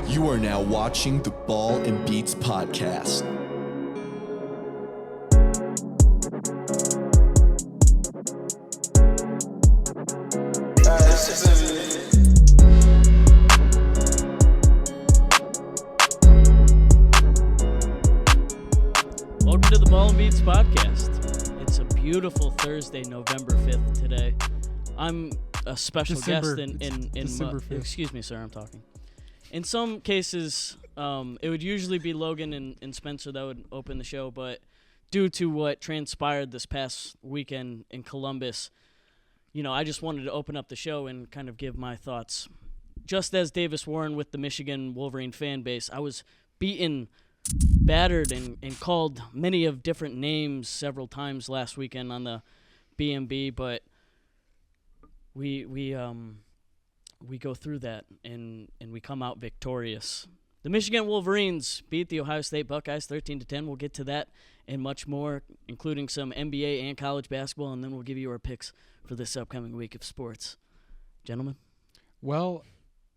You are now watching the Ball and Beats podcast. Welcome to the Ball and Beats podcast. It's a beautiful Thursday, November 5th today. I'm a special guest in December 5th. Excuse me, sir, I'm talking. In some cases, it would usually be Logan and Spencer that would open the show, but due to what transpired this past weekend in Columbus, I just wanted to open up the show and kind of give my thoughts. Just as Davis Warren with the Michigan Wolverine fan base, I was beaten, battered, and called many of different names several times last weekend on the B&B, but we go through that and we come out victorious. The Michigan Wolverines beat the Ohio State Buckeyes 13-10. We'll get to that and much more, including some NBA and college basketball, and then we'll give you our picks for this upcoming week of sports. Gentlemen? Well,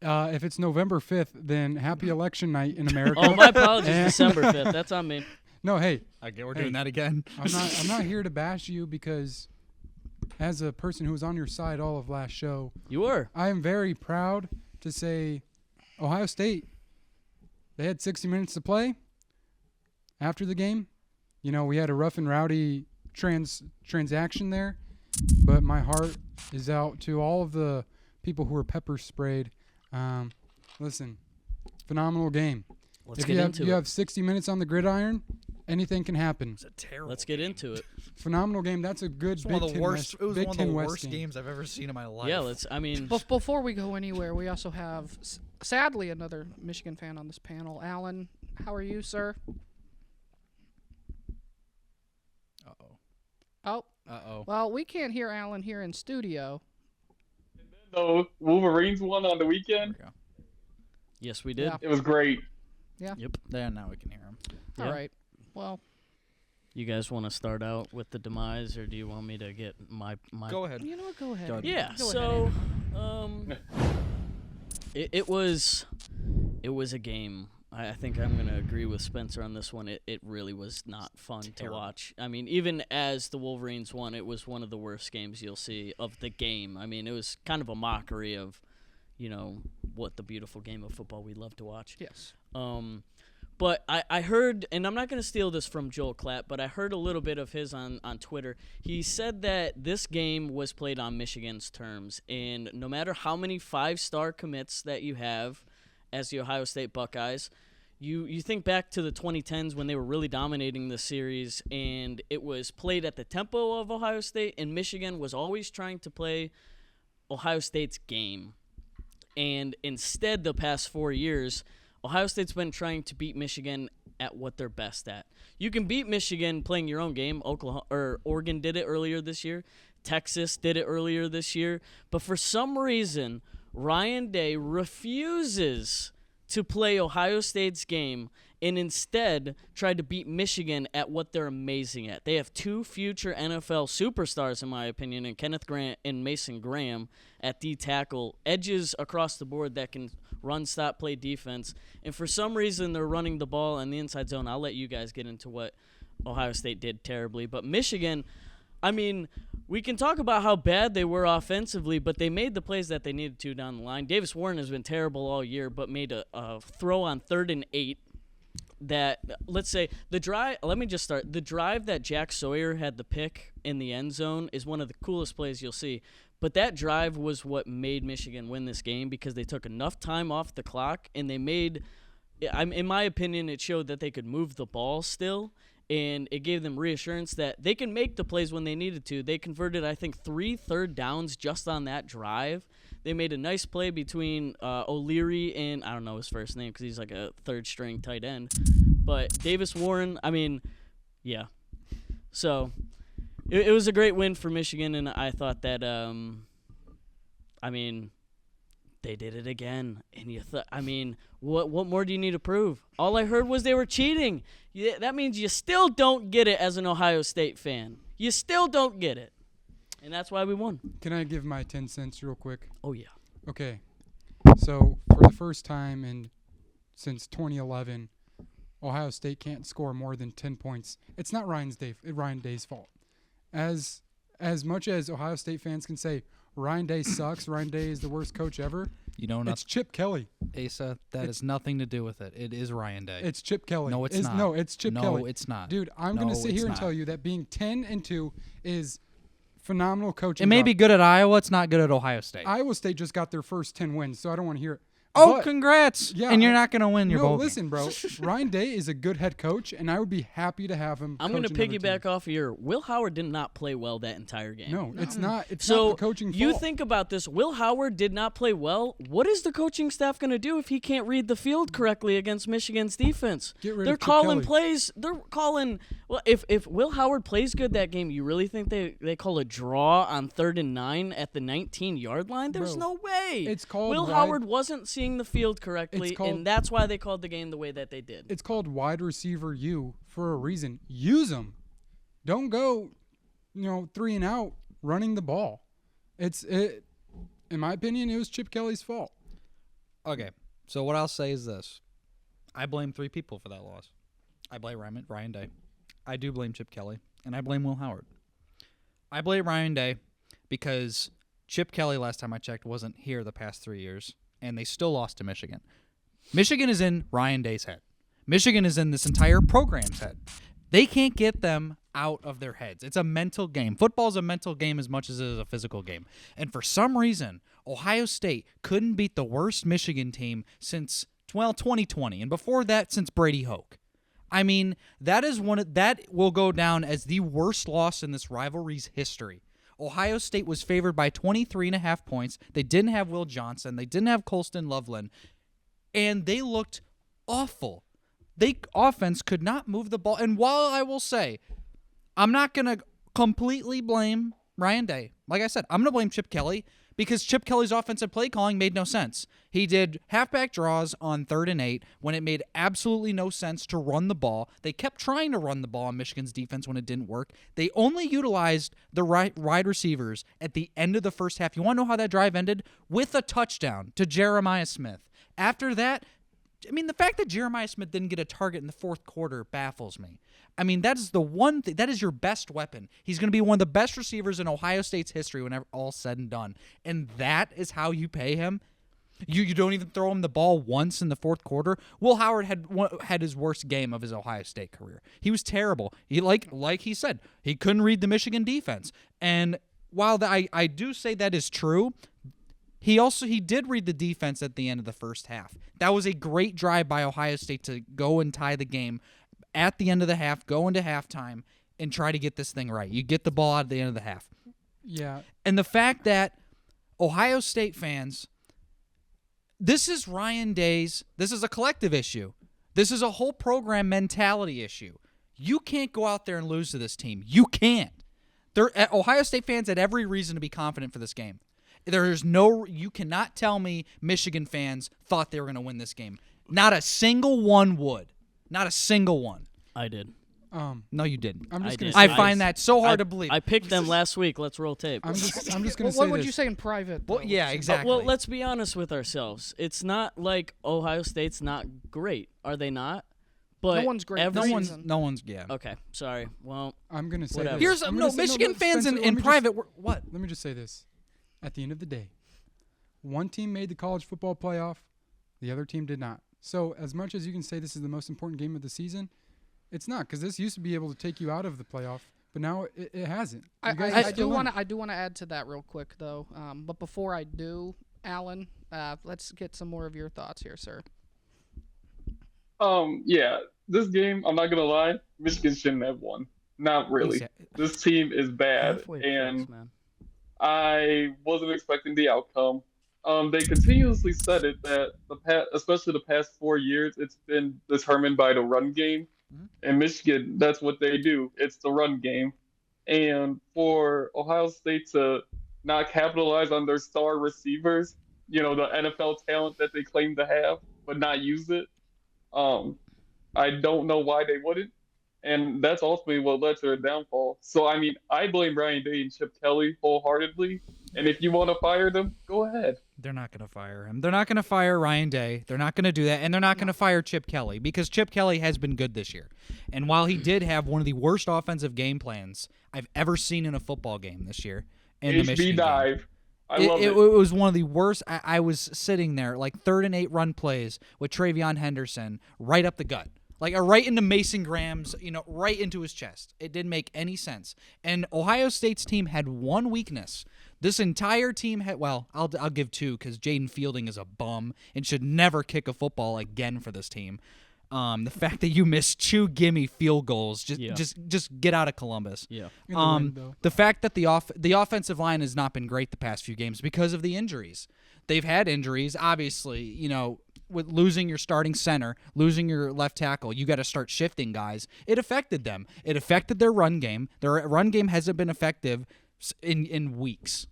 if it's November 5th, then happy election night in America. Oh, my apologies, December 5th. That's on me. No, hey. We're doing that again. I'm not here to bash you because as a person who was on your side all of last show, You were. I am very proud to say Ohio State, they had 60 minutes to play after the game. We had a rough and rowdy transaction there, but my heart is out to all of the people who were pepper sprayed. Listen, phenomenal game. Let's get into it. You have 60 minutes on the gridiron, anything can happen. It's a terrible. Let's get into it. Phenomenal game. That's a good It's Big one of the Ten worst. West, It was Big one of Ten the West worst game. games I've ever seen in my life. Yeah, Before we go anywhere, we also have, sadly, another Michigan fan on this panel. Alan, how are you, sir? Oh, well, we can't hear Alan here in studio. The Wolverines won on the weekend. There we go. Yes, we did. Yeah. It was great. Yep. Then now we can hear him. Yeah. All right. Well, You guys want to start out with the demise, or do you want me to get my Go ahead. you know what? Go ahead. Go ahead. Yeah, Go so ahead. it was a game. I think I'm going to agree with Spencer on this one. It really was not fun to watch. I mean, even as the Wolverines won, it was one of the worst games you'll see of the game. I mean, it was kind of a mockery of, what the beautiful game of football we love to watch. Yes. But I heard, and I'm not going to steal this from Joel Klatt, but I heard a little bit of his on Twitter. He said that this game was played on Michigan's terms, and no matter how many 5-star commits that you have as the Ohio State Buckeyes, you think back to the 2010s when they were really dominating the series, and it was played at the tempo of Ohio State, and Michigan was always trying to play Ohio State's game. And instead, the past 4 years, Ohio State's been trying to beat Michigan at what they're best at. You can beat Michigan playing your own game. Oregon did it earlier this year. Texas did it earlier this year. But for some reason, Ryan Day refuses to play Ohio State's game and instead tried to beat Michigan at what they're amazing at. They have 2 future NFL superstars, in my opinion, in Kenneth Grant and Mason Graham at D-tackle, edges across the board that can run, stop, play defense. And for some reason, they're running the ball in the inside zone. I'll let you guys get into what Ohio State did terribly. But Michigan, I mean, we can talk about how bad they were offensively, but they made the plays that they needed to down the line. Davis Warren has been terrible all year, but made a throw on 3rd and 8 that, let's say, the drive that Jack Sawyer had the pick in the end zone is one of the coolest plays you'll see. But that drive was what made Michigan win this game because they took enough time off the clock and they made, in my opinion, it showed that they could move the ball still. And it gave them reassurance that they can make the plays when they needed to. They converted, I think, 3 third downs just on that drive. They made a nice play between O'Leary and, I don't know his first name because he's like a third-string tight end. But Davis Warren, I mean, yeah. So it was a great win for Michigan, and I thought that, they did it again. And what more do you need to prove? All I heard was they were cheating. That means you still don't get it as an Ohio State fan. You still don't get it. And that's why we won. Can I give my 10 cents real quick? Oh, yeah. Okay. So, for the first time in since 2011, Ohio State can't score more than 10 points. It's not Ryan Day's fault. As much as Ohio State fans can say Ryan Day sucks, Ryan Day is the worst coach ever, You know, it's Chip Kelly. Asa, that has nothing to do with it. It is Ryan Day. It's Chip Kelly. No, it's not. No, it's Chip Kelly. No, it's not. Dude, I'm going to No, sit here it's and not. tell you that being 10-2 is phenomenal coaching. It may job. be good at Iowa. It's not good at Ohio State. Iowa State just got their first 10 wins, so I don't want to hear it. Oh, But- congrats! Yeah, and you're not going to win your No, bowl game. listen, bro. Ryan Day is a good head coach, and I would be happy to have him. I'm going to coach another piggyback team. off of your. Will Howard did not play well that entire game. No, it's not. It's So not the coaching you fault. think about this. Will Howard did not play well. What is the coaching staff going to do if he can't read the field correctly against Michigan's defense? Get rid They're of Chip calling Kelly. plays. They're calling. Well, if Will Howard plays good that game, you really think they call a draw on 3rd and 9 at the 19-yard line? There's Bro, no way. it's called Will wide- Howard wasn't seeing the field correctly, It's called- and that's why they called the game the way that they did. It's called wide receiver U for a reason. Use them. Don't go, 3 and out running the ball. In my opinion, it was Chip Kelly's fault. Okay, so what I'll say is this. I blame 3 people for that loss. I blame Ryan Day. I do blame Chip Kelly, and I blame Will Howard. I blame Ryan Day because Chip Kelly, last time I checked, wasn't here the past 3 years, and they still lost to Michigan. Michigan is in Ryan Day's head. Michigan is in this entire program's head. They can't get them out of their heads. It's a mental game. Football is a mental game as much as it is a physical game. And for some reason, Ohio State couldn't beat the worst Michigan team since 2020, and before that, since Brady Hoke. I mean, that will go down as the worst loss in this rivalry's history. Ohio State was favored by 23.5 points. They didn't have Will Johnson. They didn't have Colston Loveland. And they looked awful. Offense could not move the ball. And while I will say, I'm not going to completely blame Ryan Day. Like I said, I'm going to blame Chip Kelly because Chip Kelly's offensive play calling made no sense. He did halfback draws on 3rd and 8 when it made absolutely no sense to run the ball. They kept trying to run the ball on Michigan's defense when it didn't work. They only utilized the wide receivers at the end of the first half. You want to know how that drive ended? With a touchdown to Jeremiah Smith. After that, I mean, the fact that Jeremiah Smith didn't get a target in the 4th quarter baffles me. I mean, that is the one thing. That is your best weapon. He's going to be one of the best receivers in Ohio State's history whenever all's said and done. And that is how you pay him? You don't even throw him the ball once in the 4th quarter? Will Howard had his worst game of his Ohio State career. He was terrible. He like he said, he couldn't read the Michigan defense. And while I do say that is true, he did read the defense at the end of the first half. That was a great drive by Ohio State to go and tie the game at the end of the half, go into halftime, and try to get this thing right. You get the ball out at the end of the half. Yeah. And the fact that Ohio State fans, this is Ryan Day's, this is a collective issue. This is a whole program mentality issue. You can't go out there and lose to this team. You can't. Ohio State fans had every reason to be confident for this game. You cannot tell me Michigan fans thought they were going to win this game. Not a single one would. Not a single one. I did. No, you didn't. I'm just I gonna did. say I this. find that so hard to believe. I picked them last week. Let's roll tape. I'm just gonna What say would this. you say in private? Well, though? yeah, exactly. Well, let's be honest with ourselves. It's not like Ohio State's not great. Are they not? But No one's great. every- No one's, yeah. Okay, sorry. Well, I'm gonna say Whatever. this. Here's I'm no gonna say- Michigan fans Spencer, let in me private. What? Let me just say this. At the end of the day, one team made the college football playoff, the other team did not. So as much as you can say this is the most important game of the season, it's not, because this used to be able to take you out of the playoff, but now it hasn't. You guys are I still do in want it. to. I do want to add to that real quick, though. But before I do, Alan, let's get some more of your thoughts here, sir. Yeah, this game, I'm not gonna lie, Michigan shouldn't have won. Not really. This team is bad, halfway and close, man. I wasn't expecting the outcome. They continuously said it that especially the past 4 years, it's been determined by the run game. In Michigan, that's what they do. It's the run game. And for Ohio State to not capitalize on their star receivers, the NFL talent that they claim to have, but not use it, I don't know why they wouldn't. and that's ultimately what led to their downfall. So I mean, I blame Ryan Day and Chip Kelly wholeheartedly. And if you want to fire them, go ahead. They're not going to fire him. They're not going to fire Ryan Day. They're not going to do that. And they're not going to fire Chip Kelly because Chip Kelly has been good this year. And while he did have one of the worst offensive game plans I've ever seen in a football game this year, in the HB Michigan dive. game, I love it. It was one of the worst. I was sitting there like 3rd and 8 run plays with Travion Henderson right up the gut. Like right into Mason Graham's, right into his chest. It didn't make any sense. And Ohio State's team had one weakness. This entire team had, well, I'll give 2 because Jaden Fielding is a bum and should never kick a football again for this team. The fact that you missed 2 gimme field goals, just get out of Columbus. Yeah. The fact that the offensive line has not been great the past few games because of the injuries. They've had injuries, obviously, with losing your starting center, losing your left tackle, you got to start shifting guys. It affected them. It affected their run game. Their run game hasn't been effective in weeks.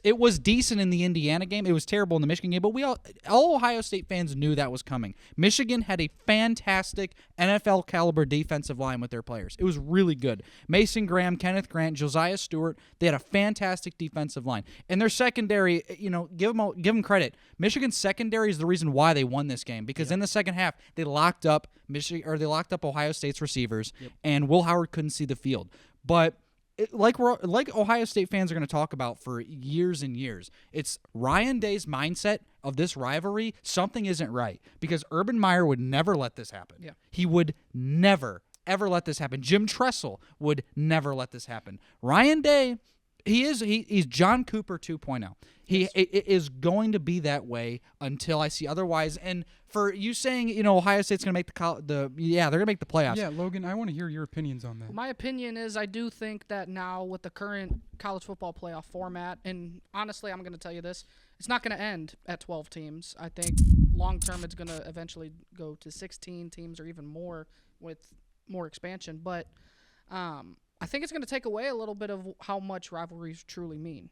It was decent in the Indiana game. It was terrible in the Michigan game, but all Ohio State fans knew that was coming. Michigan had a fantastic NFL caliber defensive line with their players. It was really good. Mason Graham, Kenneth Grant, Josiah Stewart, they had a fantastic defensive line. And their secondary, give them credit. Michigan's secondary is the reason why they won this game because in the second half they locked up Ohio State's receivers and Will Howard couldn't see the field. But like Ohio State fans are going to talk about for years and years, it's Ryan Day's mindset of this rivalry. Something isn't right because Urban Meyer would never let this happen. Yeah. He would never, ever let this happen. Jim Tressel would never let this happen. Ryan Day, he's John Cooper 2.0. It is going to be that way until I see otherwise. And for you saying, Ohio State's going to make they're going to make the playoffs. Yeah, Logan, I want to hear your opinions on that. My opinion is I do think that now with the current college football playoff format, and honestly, I'm going to tell you this, it's not going to end at 12 teams. I think long term it's going to eventually go to 16 teams or even more with more expansion. But I think it's going to take away a little bit of how much rivalries truly mean.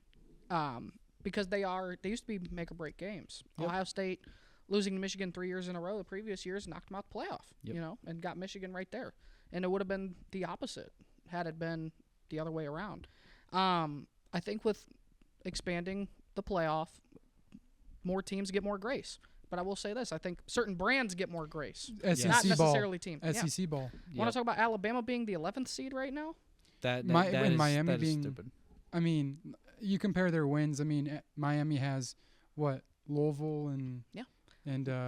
Because they used to be make or break games. Yep. Ohio State losing to Michigan 3 years in a row the previous years knocked them out the playoff, and got Michigan right there. And it would have been the opposite had it been the other way around. I think with expanding the playoff, more teams get more grace. But I will say this, I think certain brands get more grace. SEC not ball. necessarily teams. SEC ball. Want to talk about Alabama being the 11th seed right now? Miami being stupid. I mean, you compare their wins. I mean, Miami has what? Louisville and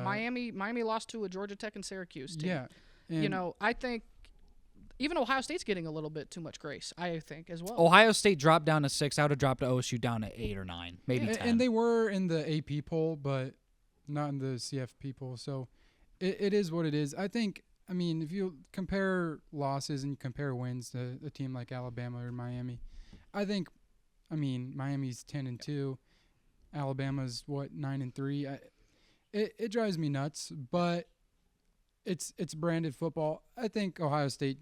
Miami lost to a Georgia Tech and Syracuse team. Yeah, and I think even Ohio State's getting a little bit too much grace. I think as well. Ohio State dropped down to 6. I would have dropped OSU down to 8 or 9, maybe 10. And they were in the AP poll, but not in the CFP poll. So it is what it is. I think. I mean, if you compare losses and you compare wins to a team like Alabama or Miami, I think. I mean, Miami's 10-2, Alabama's 9-3. It drives me nuts, but it's branded football. I think Ohio State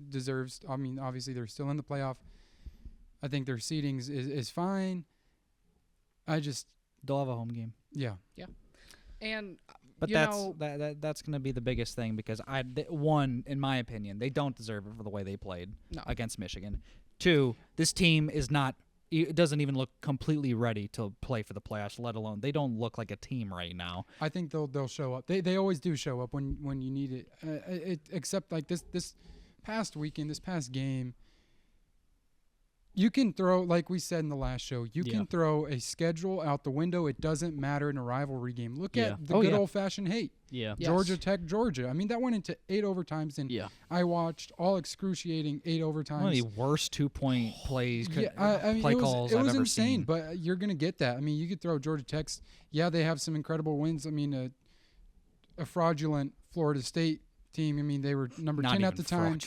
deserves. I mean, obviously they're still in the playoff. I think their seeding is fine. They'll have a home game. Yeah. And but that's going to be the biggest thing because one, in my opinion, they don't deserve it for the way they played against Michigan. 2, this team is not. It doesn't even look completely ready to play for the playoffs, let alone they don't look like a team right now. I think they'll show up. They always do show up when you need it. Except like this past weekend, this past game, you can throw, like we said in the last show, you can throw a schedule out the window. It doesn't matter in a rivalry game. Look at the good old-fashioned hate. Yeah. Georgia Tech, Georgia. I mean, that went into 8 overtimes, and I watched all excruciating 8 overtimes. One of the worst 2-point plays, play calls I've ever seen. It was insane, seen. but you're going to get that. I mean, you could throw Georgia Tech's. Yeah, they have some incredible wins. I mean, a fraudulent Florida State team. I mean, they were number 10 at the time.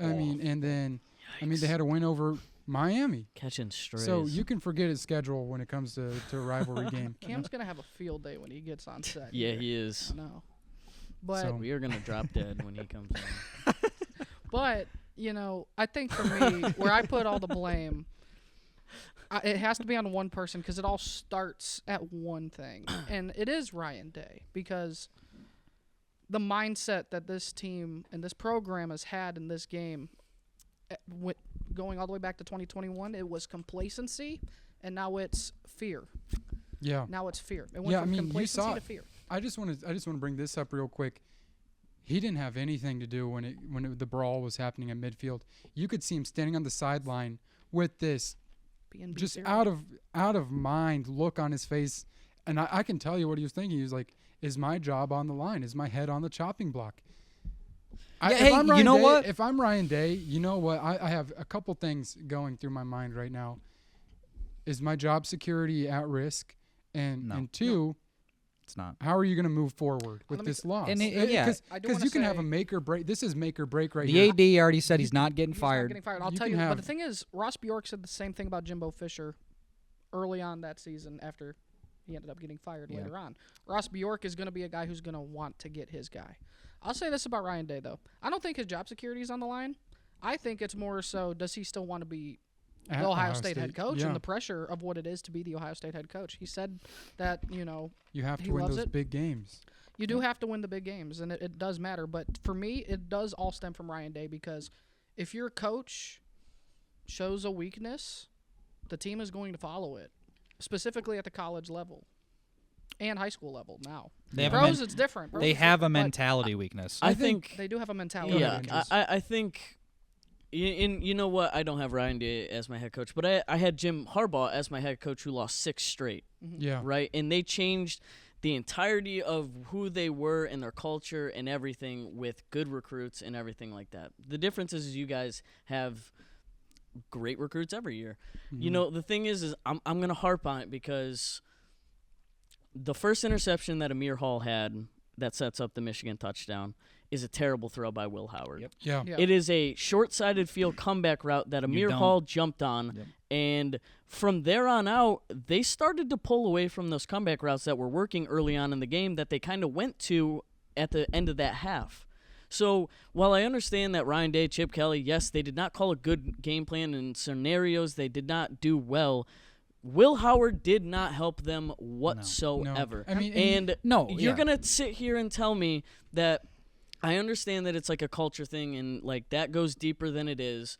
I mean, and then, they had a win over Miami. Catching strays. So you can forget his schedule when it comes to a rivalry game. Cam's going to have a field day when he gets on set. Yeah, he is. No. But we are going to drop dead when he comes in. But, I think for me, where I put all the blame, it has to be on one person because it all starts at one thing. And it is Ryan Day because the mindset that this team and this program has had in this game, going all the way back to 2021, it was complacency, and now it's fear. Yeah. Now it's fear. It went from you complacency saw to it. fear. I just want to bring this up real quick. He didn't have anything to do when the brawl was happening at midfield. You could see him standing on the sideline with this BNB just zero. out of mind look on his face, and I can tell you what he was thinking. He was like, "Is my job on the line? Is my head on the chopping block?" Hey, you know what? If I'm Ryan Day, you know what? I have a couple things going through my mind right now. Is my job security at risk? And No. and two, It's not. how are you going to move forward with Let me this loss? and yeah. I do because wanna you can have say- a make or break. This is make or break right The here. AD already said he's not getting He's fired. Not getting fired. I'll You tell can you. But have- the thing is, Ross Bjork said the same thing about Jimbo Fisher early on that season after he ended up getting fired Yeah. later on. Ross Bjork is going to be a guy who's going to want to get his guy. I'll say this about Ryan Day, though. I don't think his job security is on the line. I think it's more so, does he still want to be At the Ohio State head coach Yeah. and the pressure of what it is to be the Ohio State head coach? He said that, You have he to win loves those it. big games. you do have to win the big games, and it does matter. But for me, it does all stem from Ryan Day, because if your coach shows a weakness, the team is going to follow it, specifically at the college level and high school level now. They have a Pros, men- it's different. Pros, They it's have a different, but mentality weakness. I think They do have a mentality. yeah, weakness. I think, you know what? I don't have Ryan Day as my head coach, but I had Jim Harbaugh as my head coach, who lost 6 straight, Yeah. right? And they changed the entirety of who they were and their culture and everything with good recruits and everything like that. The difference is you guys have great recruits every year. You know, the thing is I'm going to harp on it, because the first interception that Amir Hall had that sets up the Michigan touchdown is a terrible throw by Will Howard. Yep. Yeah. Yeah. It is a short-sided field comeback route that Amir don't- Hall jumped on, Yep. and from there on out, they started to pull away from those comeback routes that were working early on in the game that they kind of went to at the end of that half. So while I understand that Ryan Day, Chip Kelly, yes, they did not call a good game plan in scenarios, they did not do well. Will Howard did not help them whatsoever. I mean, and No, you're yeah. gonna sit here and tell me that I understand that it's like a culture thing and like that goes deeper than it is,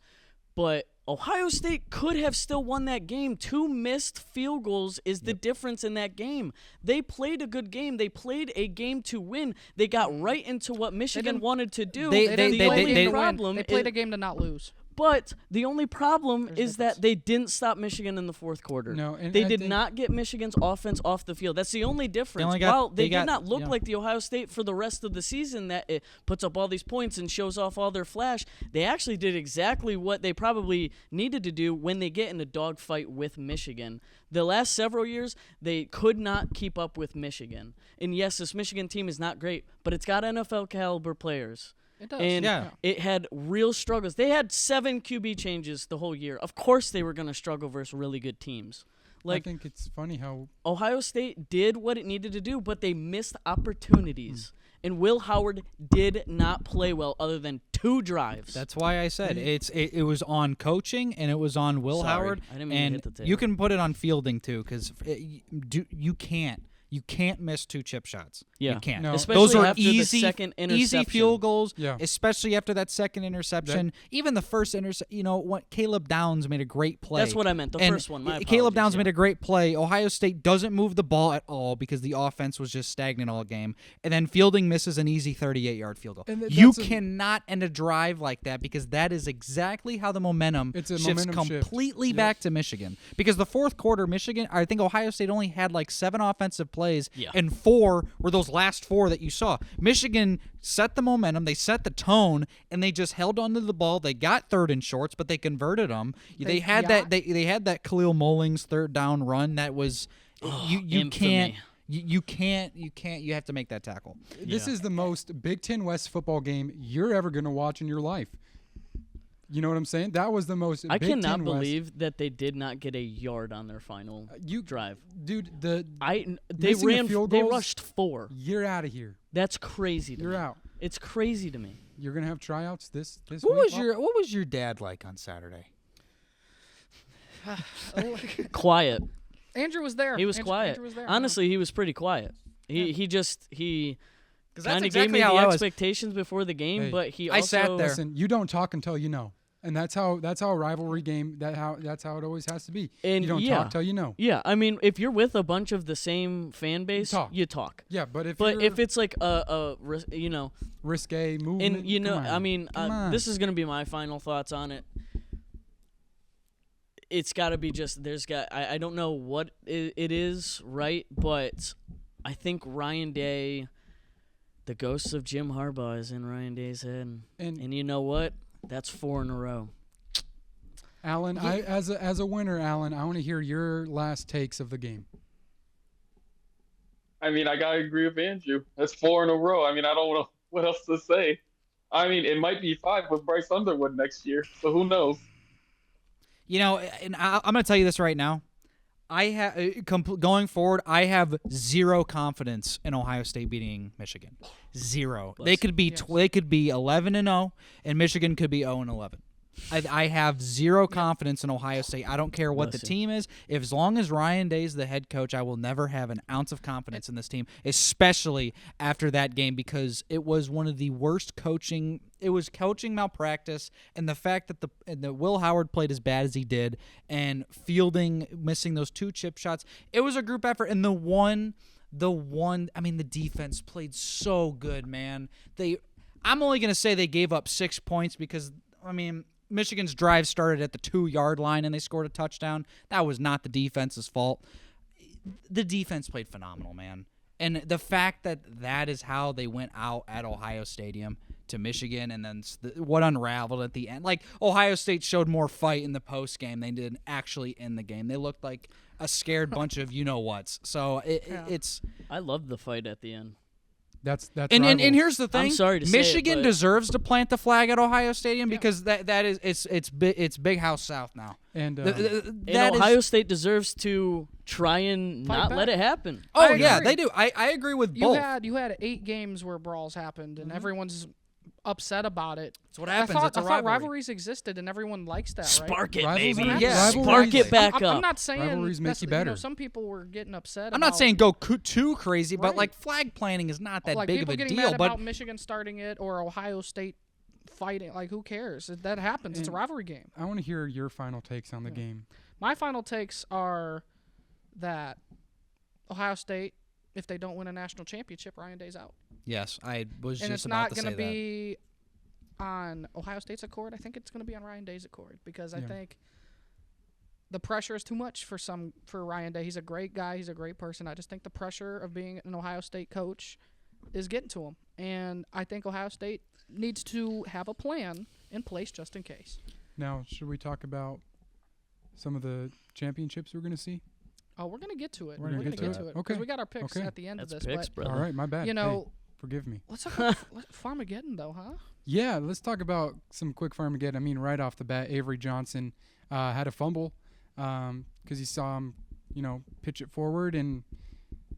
but Ohio State could have still won that game. 2 missed field goals is the difference in that game. They played a good game. They played a game to win. They got right into what Michigan didn't- wanted to do. They- They didn't the play a only game to win. problem They played is, a game to not lose. but the only problem There's a is difference. that they didn't stop Michigan in the fourth quarter. No, and they I did think- not get Michigan's offense off the field. That's the only difference. only got- While they, they got- did not look yeah. like the Ohio State for the rest of the season that it puts up all these points and shows off all their flash, they actually did exactly what they probably needed to do when they get in a dogfight with Michigan. The last several years, they could not keep up with Michigan. And yes, this Michigan team is not great, but it's got NFL caliber players. It does. And Yeah. it had real struggles. They had 7 QB changes the whole year. Of course they were going to struggle versus really good teams. I Like, think it's funny how Ohio State did what it needed to do, but they missed opportunities. And Will Howard did not play well other than 2 drives. That's why I said it was on coaching and it was on Will Sorry, Howard. I didn't mean to and hit the table. you can put it on fielding too, because you can't miss 2 chip shots. Yeah. You can't. No. Especially Those are after the easy, second easy interception. field goals. Yeah. Especially after that second interception. Even the first interception. You know what? Caleb Downs made a great play. That's what I meant, the And first one, my Caleb apologies, Downs yeah. made a great play. Ohio State doesn't move the ball at all because the offense was just stagnant all game. And then Fielding misses an easy 38-yard field goal. And You that's a- cannot end a drive like that, because that is exactly how the momentum It's a shifts momentum shift. completely Yep. back to Michigan. Because the fourth quarter, Michigan, I think Ohio State only had like 7 offensive plays, Yeah. and 4 were those last 4 that you saw. Michigan set the momentum, they set the tone, and they just held onto the ball. They got 3rd and shorts, but they converted them. They had got- that. They had that Khalil Mullings 3rd down run that was you infamy. can't. You can't. You have to make that tackle. this is the most Big Ten West football game you're ever going to watch in your life. You know what I'm saying? That was the most. I Big cannot Ten West. believe that they did not get a yard on their final drive. Dude. They Missing the ran. field They goals? rushed 4. You're out of here. That's crazy to You're me. out. It's crazy to me. You're gonna have tryouts this What week. was your dad like on Saturday? Quiet. Andrew was there. He was quiet. Andrew was there. Honestly, he was pretty quiet. He 'Cause that's kind of exactly gave me how the I was. expectations before the game, Hey, but he I also sat there. Listen, you don't talk until you know, and that's how a rivalry game. That's how it always has to be. And you don't yeah. talk till you know. Yeah, I mean, if you're with a bunch of the same fan base, talk. you talk. Yeah, but if But you're if it's like risque movement, and you know, come on, I mean, come on. this is gonna be my final thoughts on it. It's got to be just I don't know what it is, right? But I think Ryan Day, the ghost of Jim Harbaugh, is in Ryan Day's head, and you know what? That's 4 in a row. Alan, as a winner, Alan, I want to hear your last takes of the game. I mean, I gotta agree with Andrew. That's 4 in a row. I mean, I don't know what else to say. I mean, it might be 5 with Bryce Underwood next year, so who knows? You know, and I'm going to tell you this right now. I have going forward. I have zero confidence in Ohio State beating Michigan. Zero. They could be they could be 11-0, and Michigan could be 0-11. I have zero confidence in Ohio State. I don't care what the team is. As long as Ryan Day's the head coach, I will never have an ounce of confidence in this team, especially after that game, because it was one of the worst coaching. It was coaching malpractice, and the fact that the Will Howard played as bad as he did, and Fielding missing those 2 chip shots. It was a group effort, and the one. I mean, the defense played so good, man. I'm only gonna say they gave up 6 points because I mean. Michigan's drive started at the 2-yard line and they scored a touchdown. That was not the defense's fault. The defense played phenomenal, man. And the fact that is how they went out at Ohio Stadium to Michigan, and then what unraveled at the end. Like, Ohio State showed more fight in the post game than they did actually in the game. They looked like a scared bunch of you-know-whats. So it's... I loved the fight at the end. That's and here's the thing. I'm sorry to say Michigan it, but deserves to plant the flag at Ohio Stadium because that is it's Big House South now. And Ohio State deserves to try and not let it happen. Oh I yeah, agree. they do. I agree with You both. had 8 games where brawls happened, and everyone's upset about it. That's what happens. I It's a thought rivalry. rivalries existed, and everyone likes that, right? Spark it, Rivalries baby. are- Yeah. Spark it back up. I'm not saying Rivalries make you better. some people were getting upset. I'm not about, saying go too crazy, but Right. like flag planting is not that like big of people a getting deal. mad But about Michigan starting it or Ohio State fighting. Like, who cares? That happens. It's a And- rivalry game. I want to hear your final takes on the game. My final takes are that Ohio State, if they don't win a national championship, Ryan Day's out. yes, I was And just it's about not to going say to that. be on Ohio State's accord. I think it's going to be on Ryan Day's accord because I Yeah. think the pressure is too much for Ryan Day. He's a great guy. He's a great person. I just think the pressure of being an Ohio State coach is getting to him. And I think Ohio State needs to have a plan in place just in case. Now, should we talk about some of the championships we're going to see? Oh, we're going to get to it. We're gonna get to it. 'cause Okay. we got our picks Okay. at the end That's of this. picks, but, brother. All right, my bad. you Hey, know, forgive me. let's talk about Farmageddon, though, huh? Yeah, let's talk about some quick Farmageddon. I mean, right off the bat, Avery Johnson had a fumble because he saw him, pitch it forward, and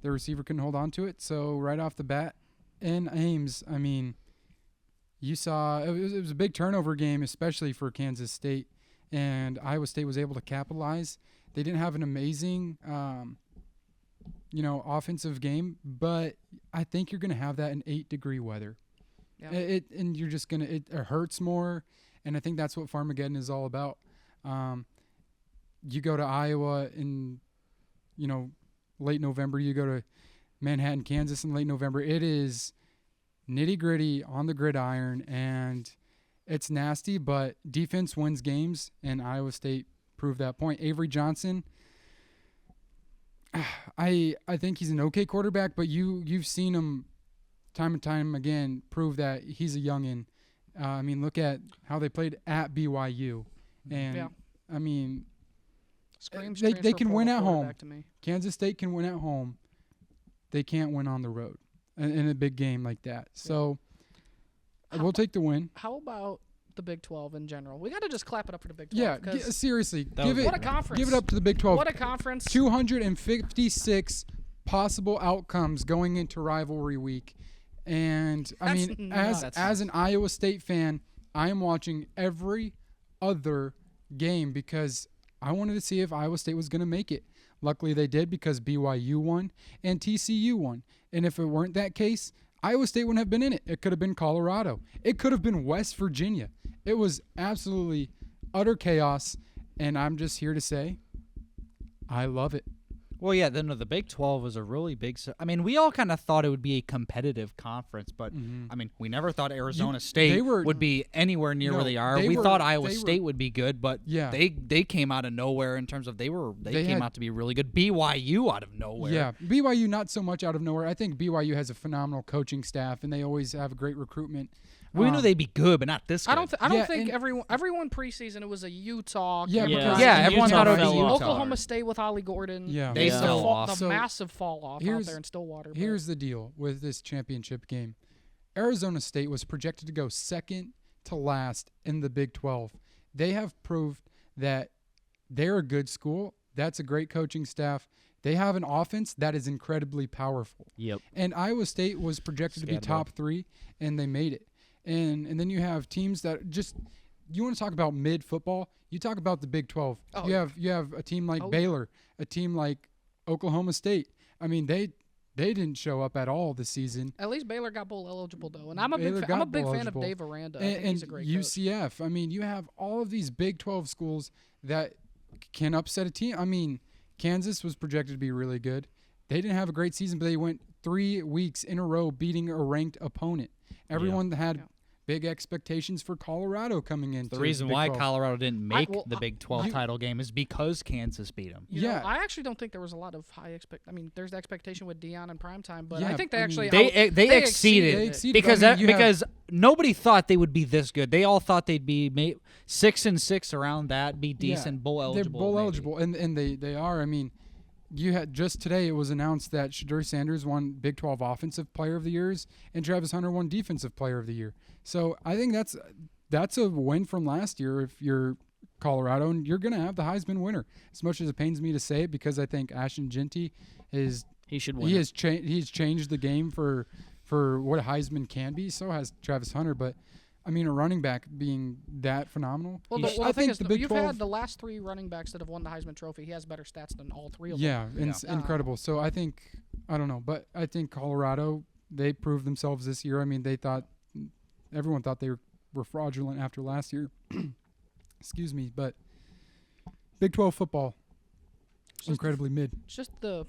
the receiver couldn't hold on to it. So right off the bat, in Ames, I mean, you saw it was a big turnover game, especially for Kansas State, and Iowa State was able to capitalize. They didn't have an amazing, offensive game, but I think you're going to have that in 8-degree weather. Yeah. And you're just gonna it hurts more, and I think that's what Farmageddon is all about. You go to Iowa in, late November. You go to Manhattan, Kansas in late November. It is nitty gritty on the gridiron, and it's nasty. But defense wins games, and Iowa State proved that point. Avery Johnson. I think he's an okay quarterback, but you've seen him time and time again prove that he's a youngin. I mean, look at how they played at BYU, and Yeah. I mean, Screams they transfer can win portal at home. quarterback to me. Kansas State can win at home. They can't win on the road in a big game like that. So we'll take the win. How about the Big 12 in general? We got to just clap it up for the Big 12. Yeah, 'cause seriously, That give was it what a conference. give it up to the Big 12. What a conference. 256 possible outcomes going into rivalry week. And I That's mean, nuts. as an Iowa State fan, I am watching every other game because I wanted to see if Iowa State was going to make it. Luckily, they did because BYU won and TCU won. And if it weren't that case, Iowa State wouldn't have been in it. It could have been Colorado. It could have been West Virginia. It was absolutely utter chaos, and I'm just here to say I love it. Well, yeah, then the Big 12 was a really big. I mean, we all kind of thought it would be a competitive conference, but I mean, we never thought Arizona State would be anywhere near where they are. We thought Iowa State would be good, but they came out of nowhere in terms of they came out to be really good. BYU out of nowhere. Yeah, BYU not so much out of nowhere. I think BYU has a phenomenal coaching staff, and they always have great recruitment. We knew they'd be good, but not this good. I don't think everyone preseason it was a Utah. Everyone thought it would be Utah. Oklahoma State with Ollie Gordon. Yeah, they fell off. The massive fall off out there in Stillwater. Here's the deal with this championship game: Arizona State was projected to go second to last in the Big 12. They have proved that they're a good school. That's a great coaching staff. They have an offense that is incredibly powerful. Yep. And Iowa State was projected to be top 3, and they made it. And then you have teams that just you want to talk about mid football, you talk about the Big 12. You have a team like Baylor, a team like Oklahoma State. I mean, they didn't show up at all this season. At least Baylor got bowl eligible though, and I'm a big fan of Dave Aranda. I think he's a great UCF. coach. I mean, you have all of these Big 12 schools that can upset a team. I mean, Kansas was projected to be really good. They didn't have a great season, but they went 3 weeks in a row beating a ranked opponent. Everyone had big expectations for Colorado coming into the reason why 12. Colorado didn't make the Big 12 title game is because Kansas beat them. You know, I actually don't think there was a lot of high I mean, there's the expectation with Dion in primetime, but I think they exceeded it. Because nobody thought they would be this good. They all thought they'd be 6-6 around that, be decent, bowl eligible. They're bowl eligible, and they are. I mean, you had just today it was announced that Shadur Sanders won Big 12 Offensive Player of the Year and Travis Hunter won Defensive Player of the Year. So I think that's a win from last year if you're Colorado, and you're going to have the Heisman winner. As much as it pains me to say it, because I think Ashton Jeanty should win. He's changed the game for what Heisman can be. So has Travis Hunter, but I mean, a running back being that phenomenal. Well, the thing is, you've had the last 3 running backs that have won the Heisman Trophy. He has better stats than all 3 of them. Yeah, incredible. So I think, I don't know, but I think Colorado, they proved themselves this year. I mean, everyone thought they were fraudulent after last year. Excuse me, but Big 12 football, incredibly mid. It's just the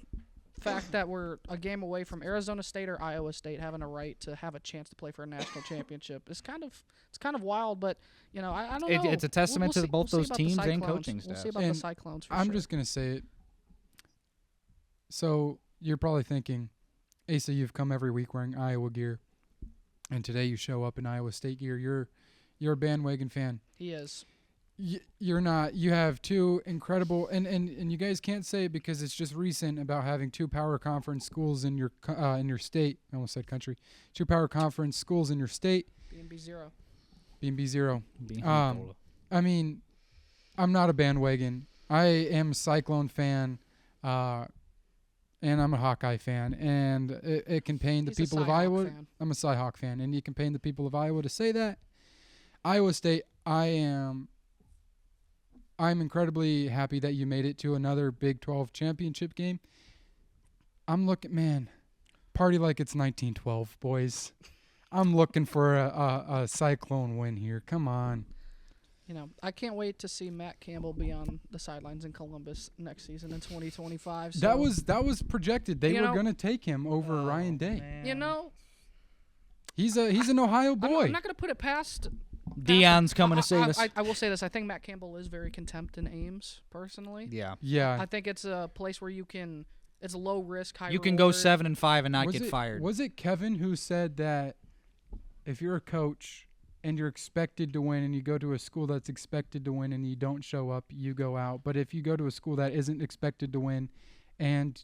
fact that we're a game away from Arizona State or Iowa State having a right to have a chance to play for a national championship. It's kind of wild, but you know, I don't know. It's a testament to both those teams and coaching We'll staff. see about the Cyclones. I'm just gonna say it. So you're probably thinking, Asa, you've come every week wearing Iowa gear, and today you show up in Iowa State gear. You're a bandwagon fan. He is. You're not. You have 2 incredible, and you guys can't say it because it's just recent about having 2 power conference schools in your state. I almost said country. 2 power conference schools in your state. B&B 0. B&B 0. I mean, I'm not a bandwagon. I am a Cyclone fan, and I'm a Hawkeye fan, and it can pain the people of Iowa. I'm a Cyhawk fan, and you can pain the people of Iowa to say that. Iowa State, I'm incredibly happy that you made it to another Big 12 championship game. I'm looking, man, party like it's 1912, boys. I'm looking for a Cyclone win here. Come on. You know, I can't wait to see Matt Campbell be on the sidelines in Columbus next season in 2025. So. That was projected. They were going to take him over Ryan Day. Man. You know, he's an Ohio boy. I'm not going to put it past. Dion's coming to save us. I will say this. I think Matt Campbell is very contempt in Ames, personally. Yeah. I think it's a place where it's low risk, high You can reward. go 7-5 and not get fired. Was it Kevin who said that if you're a coach and you're expected to win and you go to a school that's expected to win and you don't show up, you go out. But if you go to a school that isn't expected to win and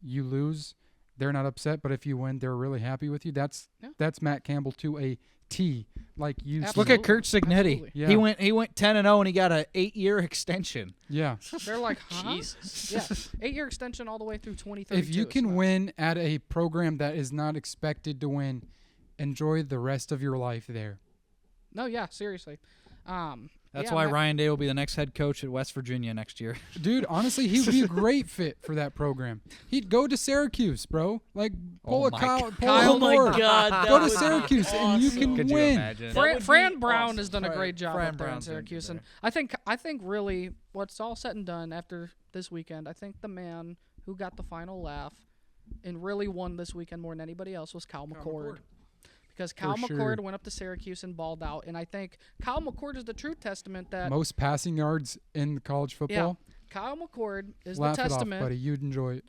you lose, they're not upset. But if you win, they're really happy with you. That's Matt Campbell to a T, like you. Look at Kurt Signetti. Yeah. He went 10-0 and he got an 8-year extension. Yeah. They're like, huh? Jesus. Yeah, 8-year extension all the way through 2032. If you can win at a program that is not expected to win, enjoy the rest of your life there. No, yeah, seriously. That's Yeah, why Matt- Ryan Day will be the next head coach at West Virginia next year. Dude, honestly, he would be a great fit for that program. He'd go to Syracuse, bro. Like, pull Oh a my Kyle. Oh my Ford. God, that Go to would be Syracuse and you awesome. can Could you win. imagine? That would Fran be Brown awesome. has done a great job Fran up there in Brown's doing Syracuse, good and I think really what's all said and done after this weekend, I think the man who got the final laugh and really won this weekend more than anybody else was Kyle McCord. Because Kyle For McCord sure. went up to Syracuse and balled out, and I think Kyle McCord is the true testament that Most passing yards in college football. Kyle McCord is Laugh the it off, testament buddy. You'd enjoy it.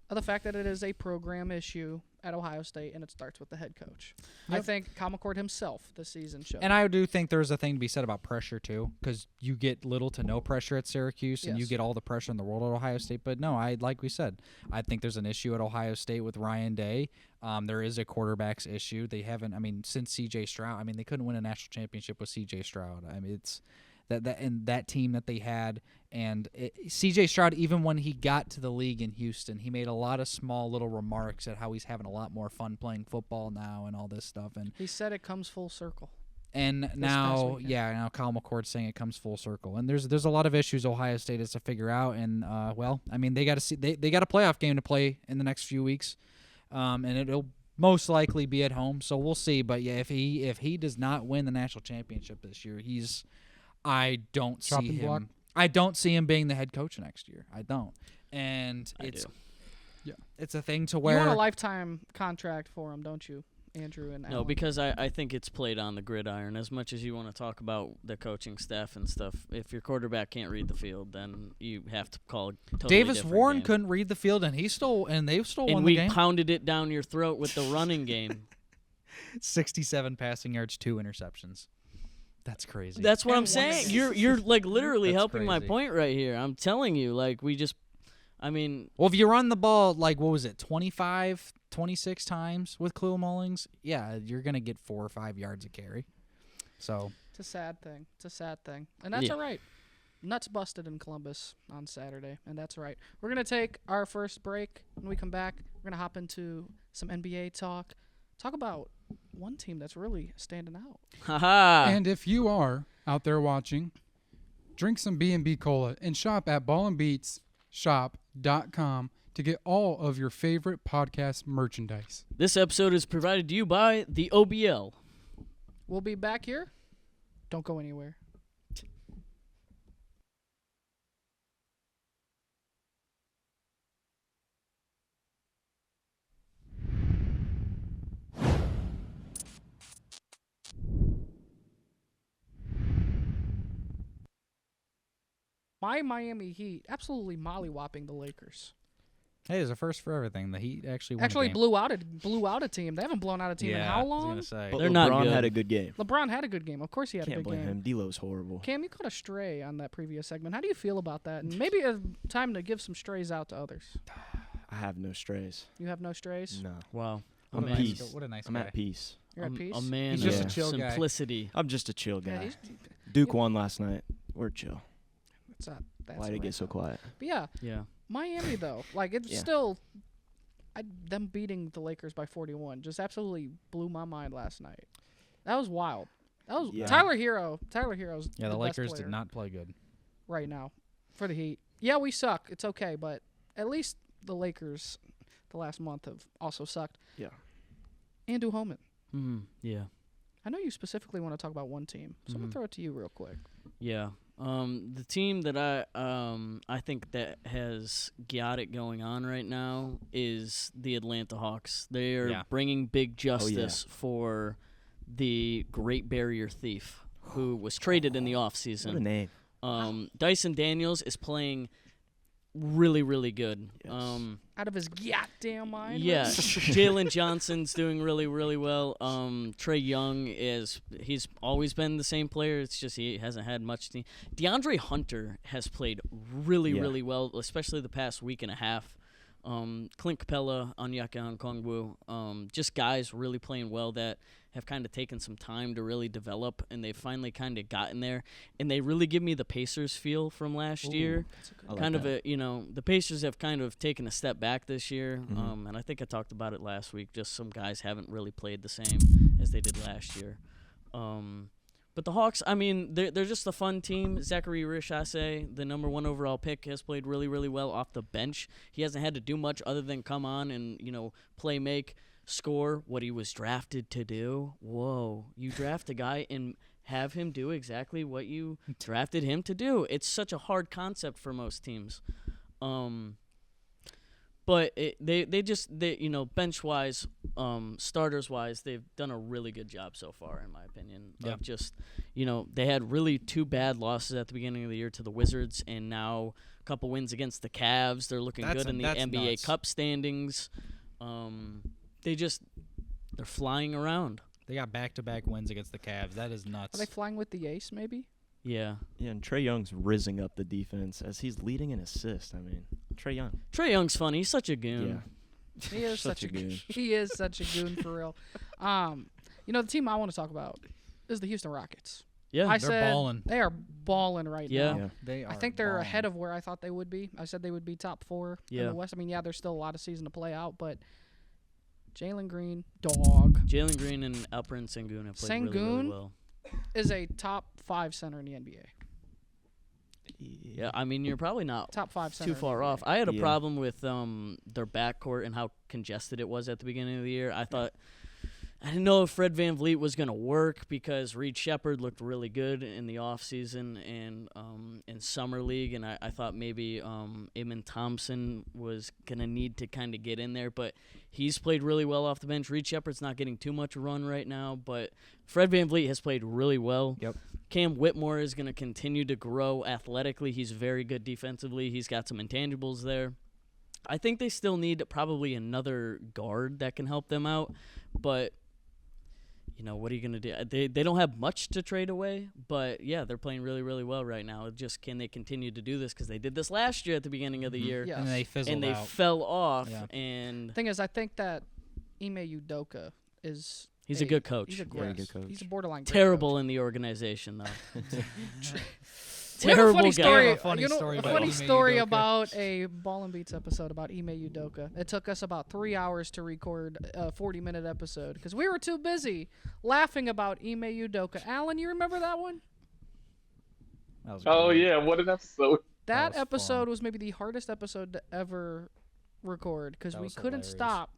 of the fact that it is a program issue at Ohio State, and it starts with the head coach. I think Kyle McCord himself this season showed. And I do think there's a thing to be said about pressure too, because you get little to no pressure at Syracuse, and you Yes. get all the pressure in the world at Ohio State. But no, like we said, I think there's an issue at Ohio State with Ryan Day. There is a quarterback's issue. They haven't. I mean, since C.J. Stroud. I mean, they couldn't win a national championship with C.J. Stroud. I mean, it's that team that they had, and C.J. Stroud, even when he got to the league in Houston, he made a lot of small little remarks at how he's having a lot more fun playing football now and all this stuff. And he said it comes full circle. And past now, weekend. now Kyle McCord's saying it comes full circle. And there's a lot of issues Ohio State has to figure out. And well, I mean, they got to see they got a playoff game to play in the next few weeks, and it'll most likely be at home. So we'll see. But yeah, if he does not win the national championship this year, I don't see Chopping him. block? I don't see him being the head coach next year. I don't. And I do. it's a thing to You where want a lifetime contract for him, don't you, Andrew and No, Alan? because I think it's played on the gridiron. As much as you want to talk about the coaching staff and stuff, if your quarterback can't read the field, then you have to call a totally Davis different Warren game. couldn't read the field, and they've still and won the we game. pounded it down your throat with the running game. 67 passing yards, 2 interceptions. That's crazy. That's what And I'm one saying. against- You're like literally That's helping my crazy. point right here. I'm telling you, like I mean, Well, if you run the ball, like, what was it, 25, 26 times with Khalil Mullings, yeah, you're going to get 4 or 5 yards a carry. So, It's a sad thing. It's a sad thing. And that's Yeah. all right. Nuts busted in Columbus on Saturday, and that's all right. We're going to take our first break. When we come back, we're going to hop into some NBA talk. Talk about one team that's really standing out. haha. And if you are out there watching, drink some B&B Cola and shop at ballandbeatsshop.com to get all of your favorite podcast merchandise. This episode is provided to you by the OBL. We'll be back here. Don't go anywhere. My Miami Heat absolutely mollywopping the Lakers. hey, there's a first for everything. The Heat actually won Actually the game. blew out a team. They haven't blown out a team in how I was long? gonna say. But They're not LeBron good. had a good game. LeBron had a good game. Of course he had a Can't good blame game. him. D'Lo's horrible. Cam, you caught a stray on that previous segment. How do you feel about that? And maybe a time to give some strays out to others. I have no strays. You have no strays? No. Wow. What I'm a at nice peace. guy. What a nice I'm guy. at peace. You're at peace? A man He's of just a chill guy. simplicity. I'm just a chill Yeah, guy. he's, Duke won last night. We're chill. that's Why'd what it I get so thought. quiet? But yeah, Yeah. Miami though, like it's Yeah. still, them beating the Lakers by 41 just absolutely blew my mind last night. That was wild. That was Yeah. Tyler Hero's Yeah, the best Lakers player did not play good. right now for the Heat. Yeah, we suck. It's okay, but at least the Lakers the last month have also sucked. Yeah. Andrew Holman. Yeah. I know you specifically want to talk about one team, so I'm gonna throw it to you real quick. Yeah. The team that I think that has got it going on right now is the Atlanta Hawks. They are Yeah. bringing big justice for the Great Barrier Thief, who was traded in the What a offseason. name. Dyson Daniels is playing really, really good. Yes. Out of his goddamn mind. Yeah, really? Jalen Johnson's doing really, really well. Trey Young he's always been the same player. It's just he hasn't had much team. DeAndre Hunter has played really, Yeah. really well, especially the past week and a half. Clint Capella, Onyeka Okongwu, just guys really playing well that have kind of taken some time to really develop, and they've finally kind of gotten there. And they really give me the Pacers feel from last year. I like Kind of that. the Pacers have kind of taken a step back this year, Mhm. and I think I talked about it last week. Just some guys haven't really played the same as they did last year. But the Hawks, I mean, they're just a fun team. Zachary Richase, the number 1 overall pick, has played really, really well off the bench. He hasn't had to do much other than come on and, play, make, score what he was drafted to do. Whoa, you draft a guy and have him do exactly what you drafted him to do. It's such a hard concept for most teams. But they bench wise, starters wise, they've done a really good job so far, in my opinion. Yeah. Of just, they had really 2 bad losses at the beginning of the year to the Wizards, and now a couple wins against the Cavs. They're looking good in the NBA nuts. Cup standings. They're flying around. They got back-to-back wins against the Cavs. That is nuts. Are they flying with the ace, maybe? Yeah. Yeah, and Trae Young's rizzing up the defense as he's leading in assists. I mean, Trae Young. Trae Young's funny. He's such a goon. Yeah. He is such a goon. He is such a goon for real. The team I want to talk about is the Houston Rockets. Yeah. I They're said balling. they are balling right Yeah. now. Yeah. They are I think they're balling. ahead of where I thought they would be. I said they would be top 4 in Yeah. the West. I mean, there's still a lot of season to play out, but Jalen Green, dog, Jalen Green and Alperen Sengun have played really, really Sengun? well. is a top 5 center in the NBA. Yeah, I mean, you're probably not Top 5 center. too in the far NBA. off. I had a Yeah. problem with their backcourt and how congested it was at the beginning of the year. I didn't know if Fred VanVleet was going to work because Reed Shepherd looked really good in the offseason and in Summer League, and I thought maybe Eamon Thompson was going to need to kind of get in there, but he's played really well off the bench. Reed Shepherd's not getting too much run right now, but Fred VanVleet has played really well. Yep. Cam Whitmore is going to continue to grow athletically. He's very good defensively. He's got some intangibles there. I think they still need probably another guard that can help them out, but what are you going to do? They don't have much to trade away, but, yeah, they're playing really, really well right now. Just can they continue to do this? Because they did this last year at the beginning of the year, Yeah. And they fizzled and they out. fell off. Yeah. And Thing is, I think that Ime Udoka is. he's a good coach. He's a Yeah, great good coach. He's a borderline great Terrible coach. in the organization, though. We have a Terrible funny guy. story. I have a funny story a about funny Ime story Udoka. about a Ball and Beats episode about Ime Udoka. It took us about 3 hours to record a 40-minute episode because we were too busy laughing about Ime Udoka. Alan, you remember that one? That was Oh great. yeah, what an episode! That was episode fun. was maybe the hardest episode to ever record because That we was couldn't hilarious. stop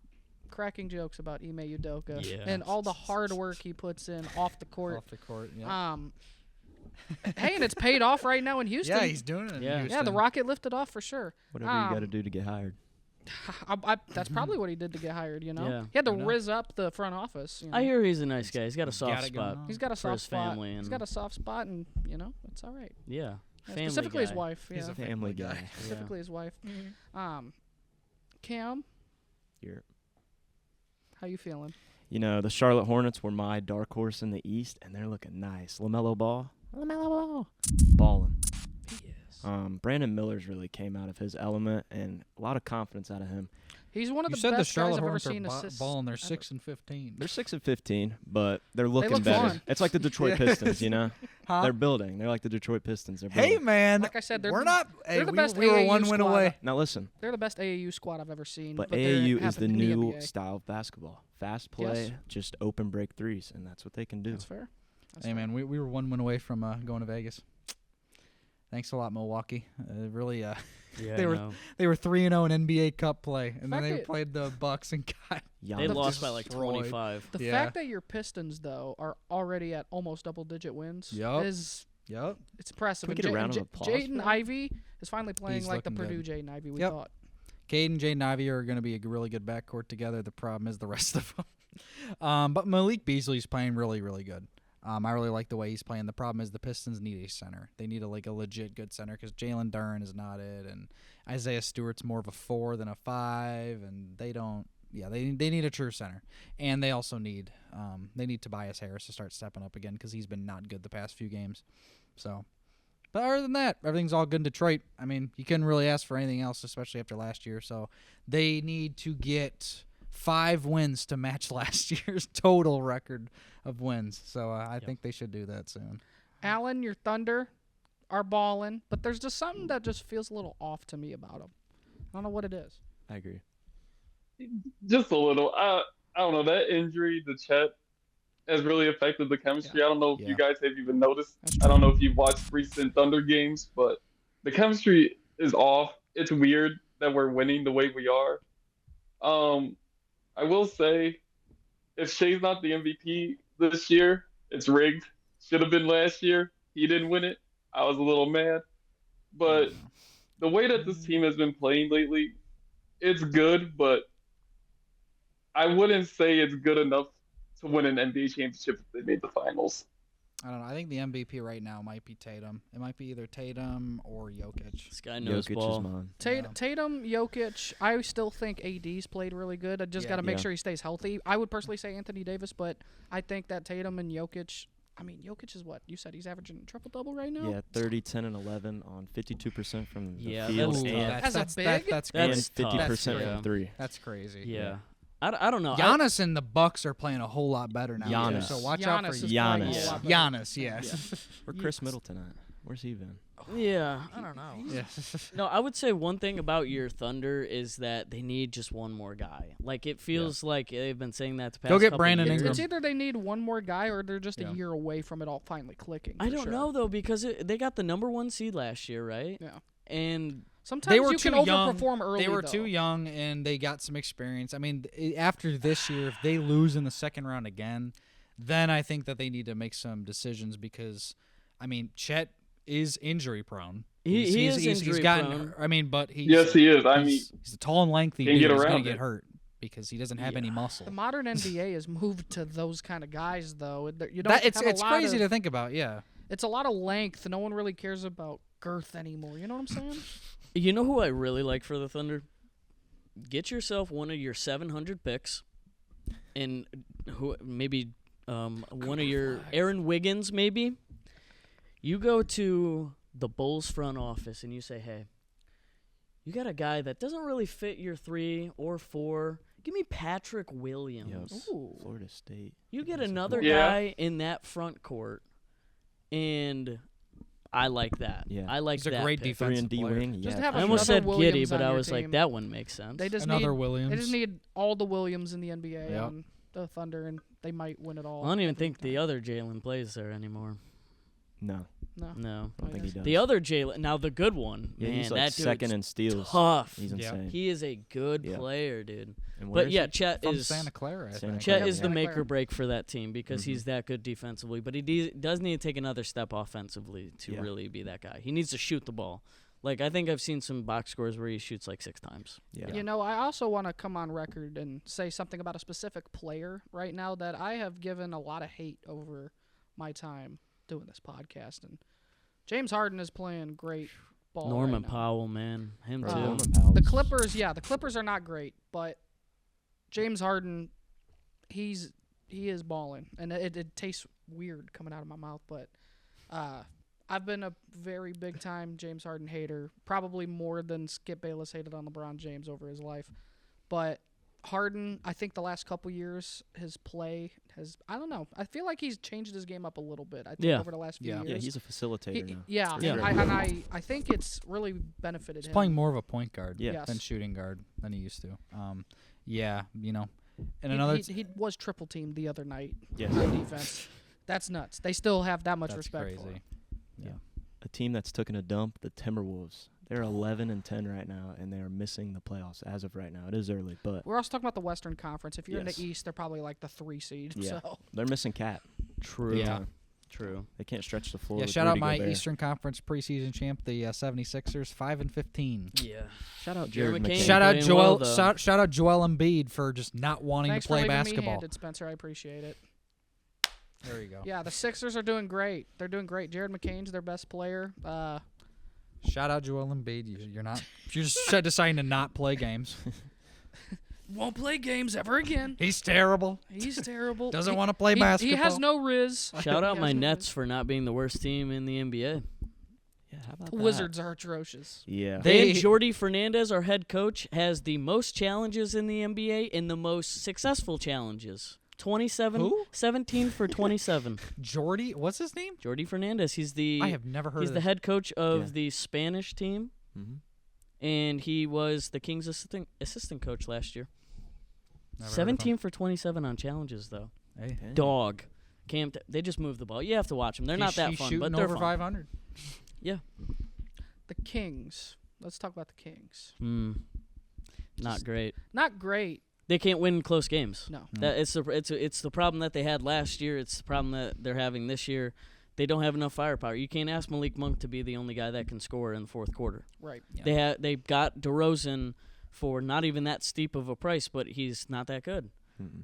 cracking jokes about Ime Udoka Yeah. and all the hard work he puts in off the court. Off the court. Yeah. Hey, and it's paid off right now in Houston. Yeah, he's doing it. in Yeah. Houston. Yeah, the Rocket lifted off for sure. Whatever you got to do to get hired. That's probably what he did to get hired. Yeah. He had to Who knows? rizz up the front office. I hear he's a nice guy. He's got a Got soft it going spot. on. he's got a for soft his spot. family He's and- got a soft spot, and it's all right. Yeah. Yeah, Family specifically his guy. wife. He's Yeah, a Family guy. specifically his wife. Cam, You're, how you feeling? the Charlotte Hornets were my dark horse in the East, and they're looking nice. LaMelo Ball. Balling. Brandon Miller's really came out of his element, and a lot of confidence out of him. He's one of You the said the best guys Charlotte I've ever Hornets seen are assist. balling. They're ever. 6-15. They're 6-15, but they're looking look better. fun. It's like the Detroit Pistons, Huh? They're building. They're like the Detroit Pistons. They're Hey building. man, Like I said, they're we're the- not. they're Hey, the we, best we were AAU one win squad. away. Now listen, They're the best AAU squad I've ever seen. but they're AAU is the happening in new NBA. style of basketball. Fast play, Yes. just open break threes, and that's what they can do. That's fair. That's Hey fair. man, we were one win away from going to Vegas. Thanks a lot, Milwaukee. Really, Yeah, They were- they were 3-0 in NBA Cup play, and then Fact they that- played the Bucks and got. They Giannis lost by like destroyed. 25. The Yeah. fact that your Pistons though are already at almost double-digit wins Yup. is Yep. it's impressive. Can we And get a Ja- round of and applause Jaden for that? Ivey is finally playing He's like the looking Purdue good. Jaden Ivey we Yep. thought. Cade and Jaden Ivey are going to be a really good backcourt together. The problem is the rest of them. But Malik Beasley's playing really, really good. I really like the way he's playing. The problem is the Pistons need a center. They need a legit good center because Jalen Duren is not it, and Isaiah Stewart's more of a 4 than a 5, and they don't. Yeah, they need a true center, and they also need Tobias Harris to start stepping up again because he's been not good the past few games. So, but other than that, everything's all good in Detroit. I mean, you couldn't really ask for anything else, especially after last year. So they need to get 5 wins to match last year's total record of wins. So I think they should do that soon. Allen, your Thunder are balling, but there's just something that just feels a little off to me about them. I don't know what it is. I agree. Just a little. I don't know, that injury to Chet has really affected the chemistry. I don't know if Yeah. you guys have even noticed. I don't know if you've watched recent Thunder games, but the chemistry is off. It's weird that we're winning the way we are. I will say, if Shea's not the MVP this year, it's rigged. Should have been last year. He didn't win it. I was a little mad. But the way that this team has been playing lately, it's good, but I wouldn't say it's good enough to win an NBA championship if they made the finals. I don't know. I think the MVP right now might be Tatum. It might be either Tatum or Jokic. This guy knows Jokic ball. is mine. Tatum, Jokic. I still think AD's played really good. I just got to make Yeah. sure he stays healthy. I would personally say Anthony Davis, but I think that Tatum and Jokic. I mean, Jokic is what you said. He's averaging a triple double right now. Yeah, 30, 10, and 11 on 52% from the Yeah, field that's and, tough. As a that's, big? that's and That's crazy. 50% tough. from three. That's crazy. Yeah. I don't know. Giannis and the Bucks are playing a whole lot better now. Giannis. Too, so watch out for Giannis is playing a whole Giannis. lot better. Giannis. Yes. Where Chris Middleton at? Where's he been? Yeah. I don't know. Yeah. No, I would say one thing about your Thunder is that they need just one more guy. Like, it feels like they've been saying that the past Go get couple Brandon years. Ingram. It's either they need one more guy or they're just Yeah. a year away from it all finally clicking. I for don't sure. know, though, because they got the #1 seed last year, right? Yeah. And Sometimes They were you can too young. overperform early. They were though. too young and they got some experience. I mean, after this year, if they lose in the second round again, then I think that they need to make some decisions because, I mean, Chet is injury prone. He is he's injury gotten, prone. I mean, but he's Yes, he is. I mean, he's a tall and lengthy can't dude. get He's gonna around get it. hurt because he doesn't have any muscle. The modern NBA has moved to those kind of guys, though. You don't. That, it's have a it's lot crazy of, to think about. Yeah. It's a lot of length. No one really cares about girth anymore. You know what I'm saying? you know who I really like for the Thunder? Get yourself one of your 700 picks, and who maybe one of your Aaron Wiggins, maybe. You go to the Bulls front office and you say, hey, you got a guy that doesn't really fit your 3 or 4. Give me Patrick Williams. Yes. Ooh. Florida State. You get That's a another cool- Yeah. guy in that front court, and I like that. Yeah. I like He's a that great pick. 3 defensive and D player. wing. Just Yeah. have I almost another said Williams Giddy, but on I your was like, team. that one makes sense. They just Another need. Williams. They just need all the Williams in the NBA Yep. on the Thunder, and they might win it all. I don't even every think the time. other Jalen plays there anymore. No, No. No. I don't think he does. The other Jalen, now the good one, Yeah, man, he's like that dude's second in steals. tough. He's Yeah. insane. He is a good Yeah. player, dude. And where But is yeah, he? Chet From is Santa Clara. I Santa think. Chet Clara. is the Santa make Clara. or break for that team because Mhm. he's that good defensively. But he does need to take another step offensively to Yeah. really be that guy. He needs to shoot the ball. Like, I think I've seen some box scores where he shoots like 6 times. Yeah. You know, I also want to come on record and say something about a specific player right now that I have given a lot of hate over my time doing this podcast. And James Harden is playing great ball. Norman right now. Powell, man. Him Bro, too. Norman Powell's- The Clippers, the Clippers are not great, but James Harden, he is balling, and it tastes weird coming out of my mouth, but I've been a very big time James Harden hater, probably more than Skip Bayless hated on LeBron James over his life, but Harden, I think the last couple years, his play has, I don't know, I feel like he's changed his game up a little bit. I think Yeah. over the last few Yeah. years. Yeah, he's a facilitator now. Yeah, for and sure. I think it's really benefited He's him. playing more of a point guard Yeah. Yes. than shooting guard than he used to. Yeah, you know. And He- another he was triple teamed the other night Yes. on defense. That's nuts. They still have that much that's respect for crazy. him. A team that's taken a dump, the Timberwolves. They're 11-10 right now, and they are missing the playoffs as of right now. It is early, but We're also talking about the Western Conference. If you're in Yes. the East, they're probably like the 3 seed. Yeah. So they're missing Cat. True. Yeah. True. They can't stretch the floor. Yeah, with shout out Rudy my Gobert. Eastern Conference preseason champ, the 76ers, 5-15. Yeah. Shout out Jared Jared McCain. McCain. Shout out playing Joel. well, though. Shout out Joel Embiid for just not wanting thanks to play for leaving me basketball. handed, Spencer. I appreciate it. There you go. Yeah, the Sixers are doing great. They're doing great. Jared McCain's their best player. Shout out Joel Embiid. You're not. You're just deciding to not play games. Won't play games ever again. He's terrible. He's terrible. Doesn't He- want to play he, basketball. He has no riz. Shout out He my has no Nets for not being the worst team in the NBA. Yeah, how about The that? Wizards are atrocious. Yeah. And Jordy Fernandez, our head coach, has the most challenges in the NBA and the most successful challenges. 17 for 27. Jordy. What's his name? Jordy Fernandez. He's the I have never heard he's of the this. head coach of Yeah. the Spanish team, Mm-hmm. and he was the Kings assistant coach last year. Never heard of him. 17 for 27 on challenges, though. Hey. Dog. They just move the ball. You have to watch them. They're not that He's fun, shooting but they're over fun. 500. Yeah. The Kings. Let's talk about the Kings. Not great. Not great. They can't win close games. No. That it's the problem that they had last year. It's the problem that they're having this year. They don't have enough firepower. You can't ask Malik Monk to be the only guy that can score in the fourth quarter. Right. Yeah. They got DeRozan for not even that steep of a price, but he's not that good.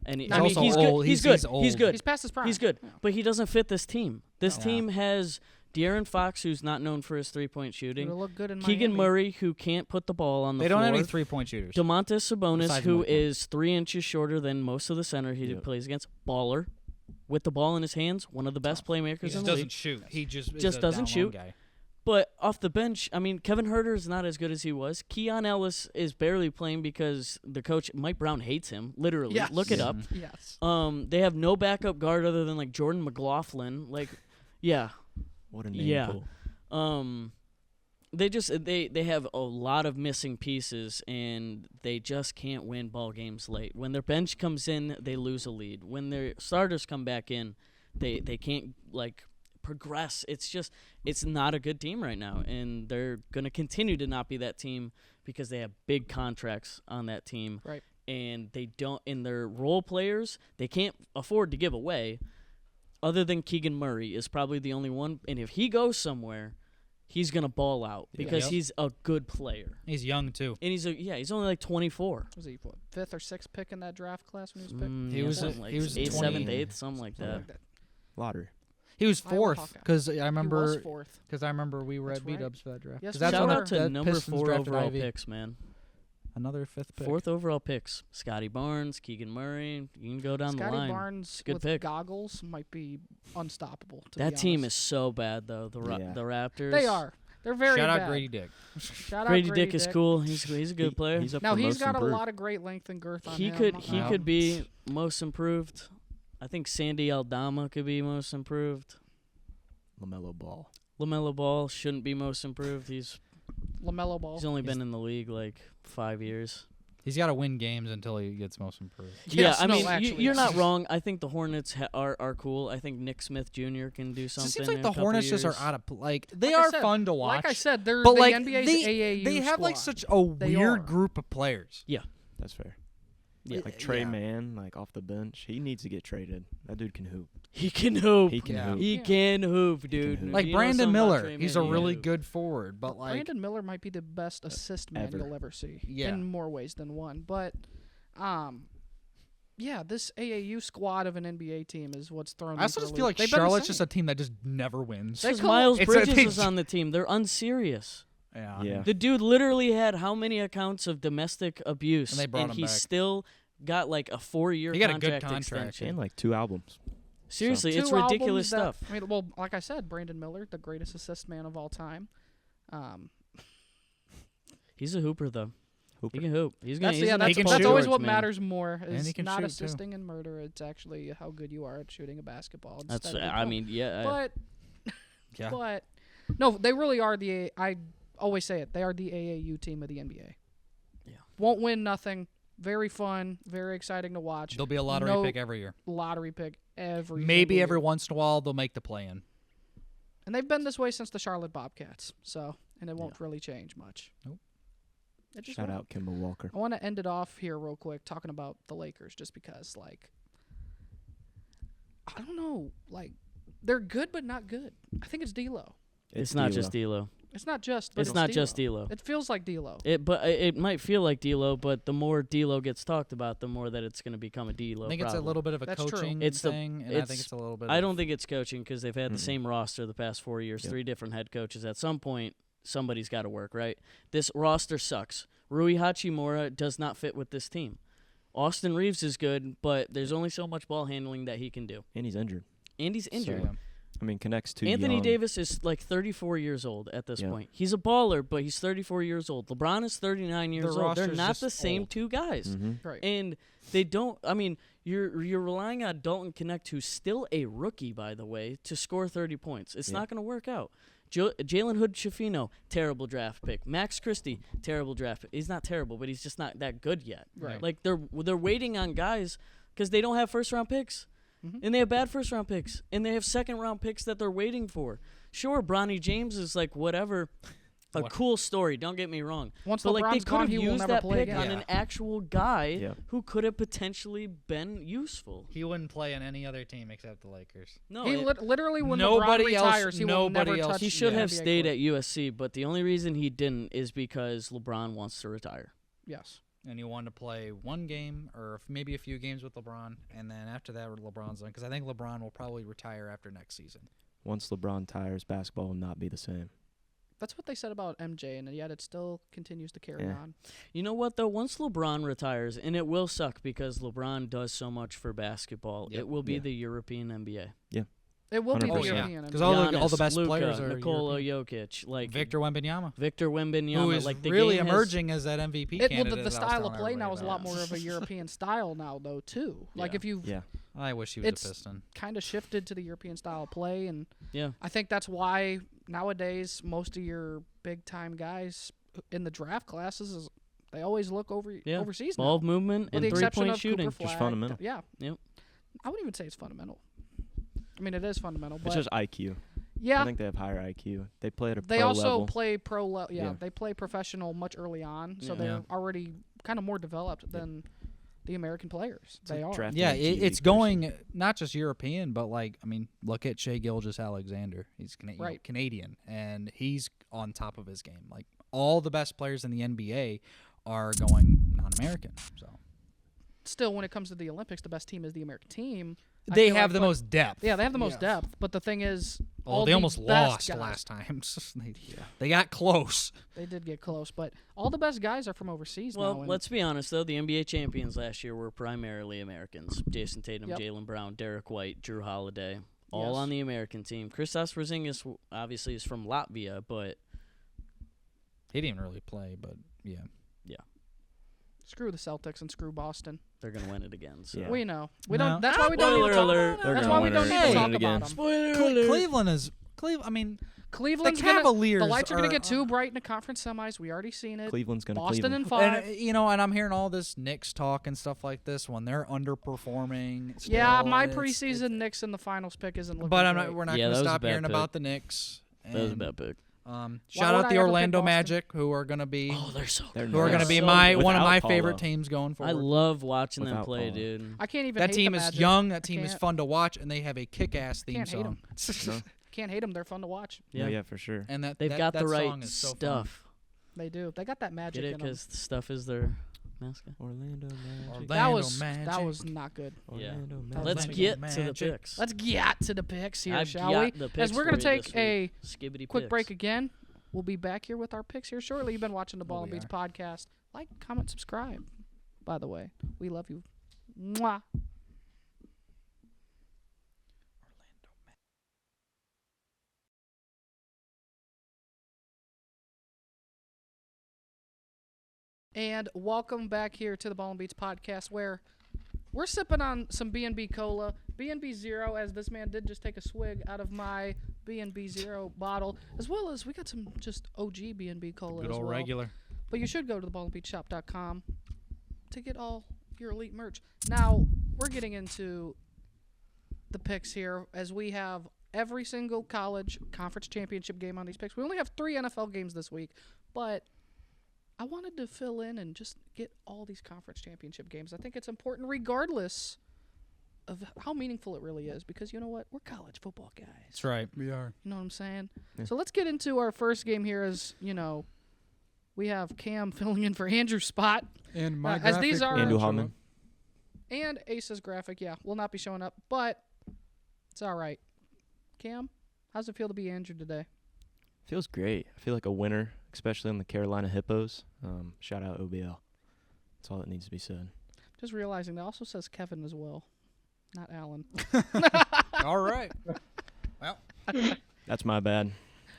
And He's also old. He's He's good. old. He's good. He's past his prime. He's good. Yeah. But he doesn't fit this team. This No. team has De'Aaron Fox, who's not known for his three-point It'll shooting. look good in Keegan Miami. Murray, who can't put the ball on the They floor. don't have any 3-point shooters. DeMontis Sabonis, Besides who Malik Monk. is 3 inches shorter than most of the center he Yep. plays against. Baller. With the ball in his hands, one of the best playmakers He in just the doesn't league. shoot. He just is Just a doesn't down low shoot. Guy. But off the bench, I mean, Kevin Huerter is not as good as he was. Keon Ellis is barely playing because the coach, Mike Brown, hates him. Literally. Yes. Look it up. Yes. They have no backup guard other than, like, Jordan McLaughlin. Like, yeah. What a name. Yeah. Pull. They have a lot of missing pieces, and they just can't win ball games late. When their bench comes in, they lose a lead. When their starters come back in, they can't, like, progress. It's not a good team right now, and they're going to continue to not be that team because they have big contracts on that team. Right. And they don't, in their role players, they can't afford to give away. Other than Keegan Murray is probably the only one, and if he goes somewhere, he's going to ball out because Yep. he's a good player. He's young too. And he's only like 24. Was he what, 5th or 6th pick in that draft class when he was picked? He was something a- like he was 8th, 20. 7th, 8th, something like that. Lottery. He was Iowa 4th Hawkeye. because I He was remember 4th. we were That's at right. B-dubs for that draft. Yes, 'Cause we that's were. when Shout out to the number Pistons 4 drafted overall Ivy. picks, man. Another 5th pick. 4th overall picks. Scotty Barnes, Keegan Murray. You can go down Scotty the line. Barnes Good with pick. goggles might be unstoppable. To That be team honest. is so bad, though. The Yeah. Raptors. They are. They're very Shout bad. out Grady Dick. Shout Grady out Dick is cool. He's a good player. He's up Now for he's most got improved. a lot of great length and girth on He him. could be most improved. I think Sandy Aldama could be most improved. LaMelo Ball. LaMelo Ball shouldn't be most improved. He's LaMelo Ball. only been in the league like 5 years. He's got to win games until he gets most improved. Yes, yeah, I no, mean, actually, you're yes. not wrong. I think the Hornets are cool. I think Nick Smith Jr. can do It something. seems like in the a couple Hornets years. just are out of like they Like I are said- fun to watch. Like I said, they're but the like NBA's they AAU have like squad. such a They weird are. group of players. That's fair. Yeah. Like Trey Yeah. Mann, like off the bench, he needs to get traded. That dude can hoop. He can hoop. He can Yeah. hoop. He Yeah. can hoop, dude. hoop. Like You know Brandon something about Miller, Trey he's Mann, a he really can hoop. good forward, but like Brandon Miller might be the best assist man ever. you'll ever see. Yeah. In more ways than one. But yeah, this AAU squad of an NBA team is what's thrown. I also me for just a feel loop. like They've been Charlotte's just insane. a team that just never wins. They Because come- Miles It's a- Bridges they is on the team. They're unserious. Yeah. The dude literally had how many accounts of domestic abuse, And they brought him he back. still got like a 4-year He got a contract good contract. extension. And like 2 albums. Seriously, Two it's ridiculous albums stuff. I mean, well, like I said, Brandon Miller, the greatest assist man of all time. He's a hooper, though. Hooper. He can hoop. He's gonna. That's he's yeah. an That's, He can that's shoot. always forward, what man. matters more. And Is he can not shoot, too. assisting and murder. It's actually how good you are at shooting a basketball. It's That's. that you I don't. mean, yeah. But Yeah. but no, they really are the. I always say it. They are the AAU team of the NBA. Yeah. Won't win nothing. Very fun. Very exciting to watch. There'll be a lottery No pick every year. Lottery pick every. Maybe single every year. once in a while they'll make the play in. And they've been this way since the Charlotte Bobcats. So and it won't really change much. Nope. It just Shout won't. out Kimball Walker. I want to end it off here real quick talking about the Lakers just because, like, I don't know, like, they're good but not good. I think it's D'Lo. It's not just D'Lo. It's not just. But It's not just D'Lo. D'Lo. It feels like D'Lo. It might feel like D'Lo, but the more D'Lo gets talked about, the more that it's going to become a D'Lo. I think it's a problem. little bit of a That's true. coaching It's the- thing, and I think it's- it's a little bit. I of don't think it's coaching because they've had the Mm-mm. same roster the past 4 years, Yep. 3 different head coaches. At some point, somebody's got to work, right? This roster sucks. Rui Hachimura does not fit with this team. Austin Reeves is good, but there's only so much ball handling that he can do. And he's injured. And he's injured. Yeah. I mean, connects to Anthony young. Davis is like 34 years old at this Yeah. point. He's a baller, but he's 34 years old. LeBron is 39 years old. They're roster's not just the same old. two guys. Mhm. Right. And they don't. I mean, you're relying on Dalton Connect, who's still a rookie, by the way, to score 30 points. It's Yeah. not going to work out. Jalen Hood-Schifino, terrible draft pick. Max Christie, terrible draft pick. He's not terrible, but he's just not that good yet. Right. Like they're waiting on guys because they don't have first round picks. And they have bad first-round picks. And they have second-round picks that they're waiting for. Sure, Bronny James is like whatever. A cool story, don't get me wrong. Once but like they LeBron's could gone, have he will used never that play pick again. on Yeah. an actual guy Yeah. who could have potentially been useful. He wouldn't play on any other team except the Lakers. No, He literally, when Nobody LeBron else- retires, he will nobody never else- touch he should the have NBA stayed court. at USC, but the only reason he didn't is because LeBron wants to retire. Yes. And he wanted to play one game or maybe a few games with LeBron, and then after that, LeBron's done. Because I think LeBron will probably retire after next season. Once LeBron tires, basketball will not be the same. That's what they said about MJ, and yet it still continues to carry Yeah. on. You know what, though? Once LeBron retires, and it will suck because LeBron does so much for basketball, Yep. it will be Yeah. the European NBA. It will be the 100%. European. Because NBA. all the Giannis, best Luka, players are Nikola European. Jokic, like Victor Wembanyama, Victor Wembanyama, who is like the really game has- emerging as that MVP Well, candidate. the that I was style of telling play now everybody is a lot about. more of a European style now, though, too. Like, Yeah. if you've Yeah. I wish he was It's- a Piston. kind of shifted to the European style of play, and Yeah. I think that's why nowadays most of your big-time guys in the draft classes is they always look Yeah. overseas now. Ball movement With and the exception three-point of shooting. Cooper Flag. fundamental. Yeah. Yep. I wouldn't even say it's fundamental. I mean, it is fundamental, but It's just IQ. yeah, I think they have higher IQ. They play at a they pro also level. play pro level. Yeah, Yeah. they play professional much early on, so Yeah. they're Yeah. already kind of more developed than the American players. It's They like are. drafting Yeah, a TV it's person. going not just European, but like I mean, look at Shea Gilgeous-Alexander. He's Right. Canadian, and he's on top of his game. Like all the best players in the NBA are going non-American. So Still, when it comes to the Olympics, the best team is the American team. I they feel have like, the but- most depth. Yeah, they have the most Yeah. depth. But the thing is, Well, all they the almost best lost guys, last time. They got close. They did get close, but all the best guys are from overseas now. Well, and let's be honest, though. The NBA champions last year were primarily Americans. Jason Tatum, Yep. Jaylen Brown, Derek White, Drew Holiday, all Yes. on the American team. Kristaps Porzingis obviously is from Latvia, but He didn't really play, but yeah. screw the Celtics and screw Boston. they're going to win it again. So. Yeah. We know. We No. don't. That's why we don't Spoiler need to talk. alert. They're That's gonna why we win don't it. need to Win talk it again. about them. Cleveland is I mean, Cleveland's the gonna. Cavaliers. The lights are gonna are- get too bright in the conference semis. We already seen it. Cleveland's going to Boston Cleveland. in 5. And I'm hearing all this Knicks talk and stuff like this when they're underperforming. Yeah, still, my it's- preseason Knicks in the finals pick isn't looking But I'm great. not. We're not Yeah, going that to was a stop bad hearing pick. about the Knicks. That was a And, bad pick. shout would out I the ever pick Orlando Boston? Magic, who are going to be Oh, they're so They're good. who are going to nice. be So my good. one of Without my Paulo. favorite teams going forward. I love watching them Without play, Paulo. dude. I can't even. that hate team the is Magic. young. I That team is can't- fun to watch, and they have a kick-ass theme Can't hate song. 'em. No? Can't hate them. They're fun to watch. Yeah. Yeah, for sure. And that They've that, got that the right song is so fun. stuff. They do. They got that magic Get it? in them. Because stuff is their mascot. Orlando Magic. That Orlando was that Magic. was not good. Yeah. Orlando Let's Let's Orlando get to the Magic. picks. Let's get to the picks here, I've shall got we? the As picks we're for gonna you take this a week. Skibbity quick picks. break again. We'll be back here with our picks here shortly. You've been watching the Ball and we Beats are. podcast. Like, comment, subscribe. By the way, we love you. Mwah. And welcome back here to the Ball and Beats podcast, where we're sipping on some B&B Cola, B&B Zero, as this man did just take a swig out of my B&B Zero bottle, as well as we got some just OG B&B Cola Good as old well. regular. But you should go to theballandbeatshop.com to get all your elite merch. Now, we're getting into the picks here, as we have every single college conference championship game on these picks. We only have 3 NFL games this week, but I wanted to fill in and just get all these conference championship games. I think it's important regardless of how meaningful it really is, because you know what? We're college football guys. That's right. We are. You know what I'm saying? Yeah. So let's get into our first game here. As you know, we have Cam filling in for Andrew's spot, And my as these graphic are- will Andrew show Hallman. up. and Ace's graphic, will not be showing up, but it's all right. Cam, how's it feel to be Andrew today? Feels great. I feel like a winner, especially on the Carolina Hippos. Shout out OBL. That's all that needs to be said. Just realizing that also says Kevin as well, not Alan. All right. That's my bad.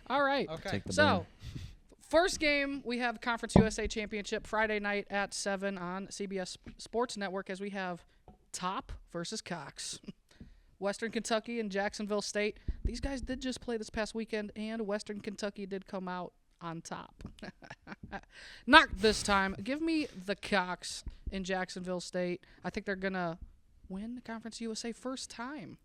All right. Okay. Take the So, blame. first game, we have Conference USA Championship Friday night at 7 on CBS Sports Network, as we have Top versus Cox. Western Kentucky and Jacksonville State. These guys did just play this past weekend, and Western Kentucky did come out on top. Not this time. Give me the Cox in Jacksonville State. I think they're going to win the Conference USA. First time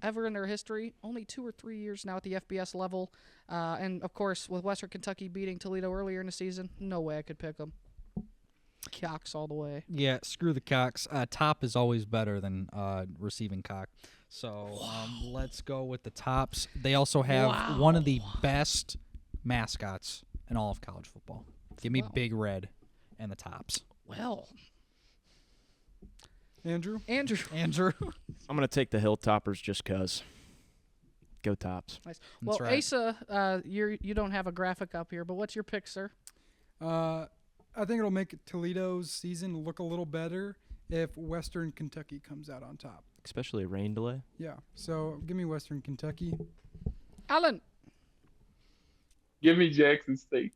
ever in their history. Only 2 or 3 years now at the FBS level. And, of course, with Western Kentucky beating Toledo earlier in the season, no way I could pick them. Cocks all the way. Yeah, screw the Cocks. Top is always better than receiving cock. So let's go with the Tops. They also have one of the best mascots in all of college football. Give me Big Red and the Tops. Well, Andrew? Andrew. I'm going to take the Hilltoppers just because. Go Tops. Nice. That's Well, right. Asa, you don't have a graphic up here, but what's your pick, sir? I think it'll make Toledo's season look a little better if Western Kentucky comes out on top. Especially a rain delay. Yeah. So give me Western Kentucky. Alan. Give me Jackson State.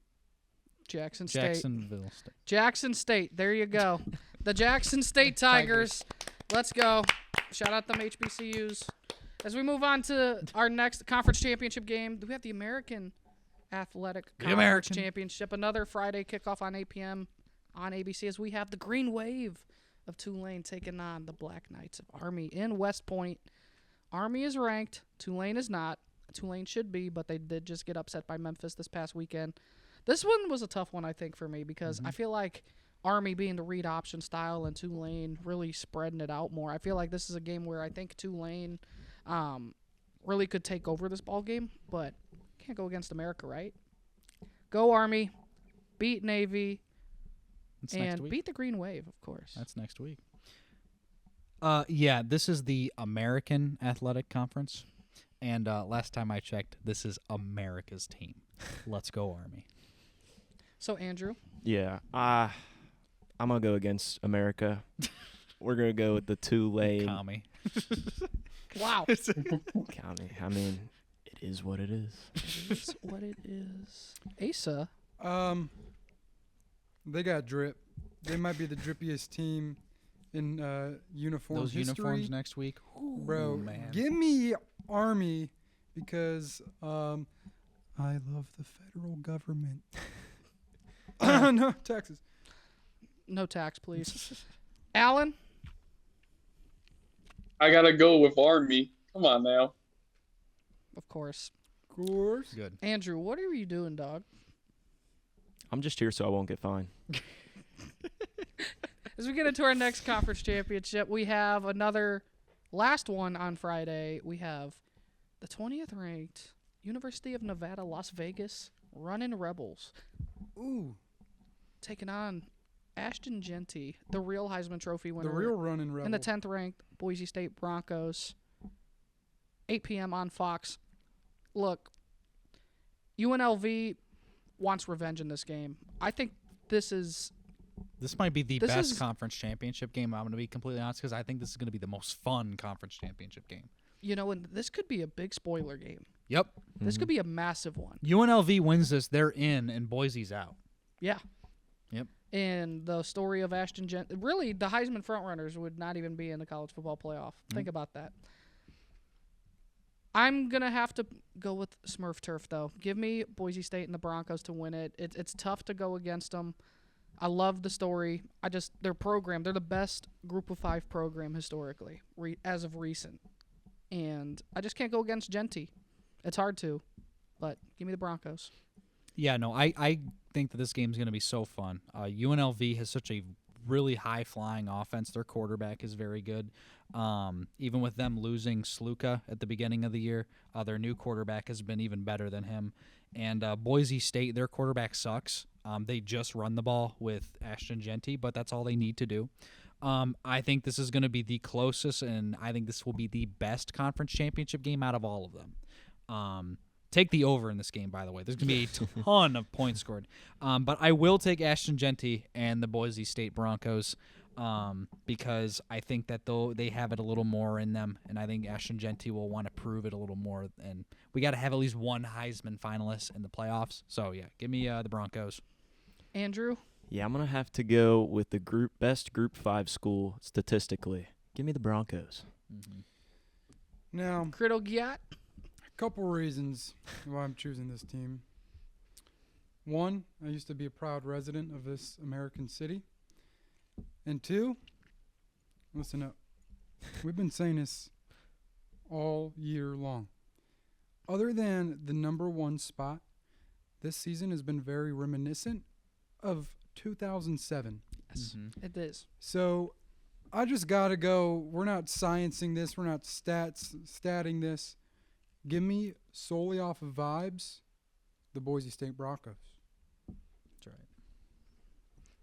Jackson State. Jacksonville State. Jackson State. There you go. The Jackson State Tigers. Let's go. Shout out them HBCUs. As we move on to our next conference championship game, we have the American Athletic Conference Championship. Another Friday kickoff on 8 p.m. on ABC as we have the Green Wave of Tulane taking on the Black Knights of Army in West Point. Army is ranked. Tulane is not. Tulane should be, but they did just get upset by Memphis this past weekend. This one was a tough one, I think, for me because I feel like Army being the read option style and Tulane really spreading it out more. I feel like this is a game where I think Tulane really could take over this ball game, but can't go against America, right? Go Army, beat Navy, and beat the Green Wave, of course. That's next week. Yeah, this is the American Athletic Conference, and last time I checked, this is America's team. Let's go Army. So, Andrew? Yeah. I'm going to go against America. We're going to go with the Tulane. Commie. Wow. County. I mean, it is what it is. It is what it is. Asa? They got drip. They might be the drippiest team in uniform Those history. uniforms next week. Ooh, Bro, man. give me Army because I love the federal government. No, Texas. No tax, please. Alan? I gotta go with Army. Come on now. Of course. Of course. Good. Andrew, what are you doing, dog? I'm just here so I won't get fined. As we get into our next conference championship, we have another last one on Friday. We have the 20th ranked University of Nevada, Las Vegas Running Rebels. Ooh, Taking on Ashton Genty, the real Heisman Trophy winner. the real running rebel. And the 10th ranked Boise State Broncos. 8 p.m. on Fox. Look, UNLV wants revenge in this game. I think this might be the This best is- conference championship game. I'm going to be completely honest because I think this is going to be the most fun conference championship game. and this could be a big spoiler game. Yep. This could be a massive one. UNLV wins this, they're in, and Boise's out. Yeah. Yep. And the story of Ashton Genty, really, the Heisman frontrunners would not even be in the college football playoff. Think about that. I'm going to have to go with Smurf Turf, though. Give me Boise State and the Broncos to win it. It's tough to go against them. I love the story. Their program, they're the best Group of 5 program historically, as of recent. And I just can't go against Genty. It's hard to, but give me the Broncos. Yeah, no, I think that this game's going to be so fun. UNLV has such a really high-flying offense. Their quarterback is very good. Even with them losing Sluka at the beginning of the year, their new quarterback has been even better than him. And Boise State, their quarterback sucks. They just run the ball with Ashton Genty, but that's all they need to do. I think this is going to be the closest, and I think this will be the best conference championship game out of all of them. Take the over in this game, by the way. There's going to be a ton of points scored. But I will take Ashton Genty and the Boise State Broncos because I think that they have it a little more in them, and I think Ashton Genty will want to prove it a little more. And we got to have at least one Heisman finalist in the playoffs. So, yeah, give me the Broncos. Andrew? Yeah, I'm going to have to go with the best Group 5 school statistically. Give me the Broncos. Mm-hmm. Now, Criddle Giat? a couple reasons why I'm choosing this team. One, I used to be a proud resident of this American city. And two, listen up. We've been saying this all year long. Other than the number 1 spot, this season has been very reminiscent of 2007. Yes, it is. So I just got to go. We're not sciencing this. We're not statting this. Give me solely off of vibes, the Boise State Broncos. That's right.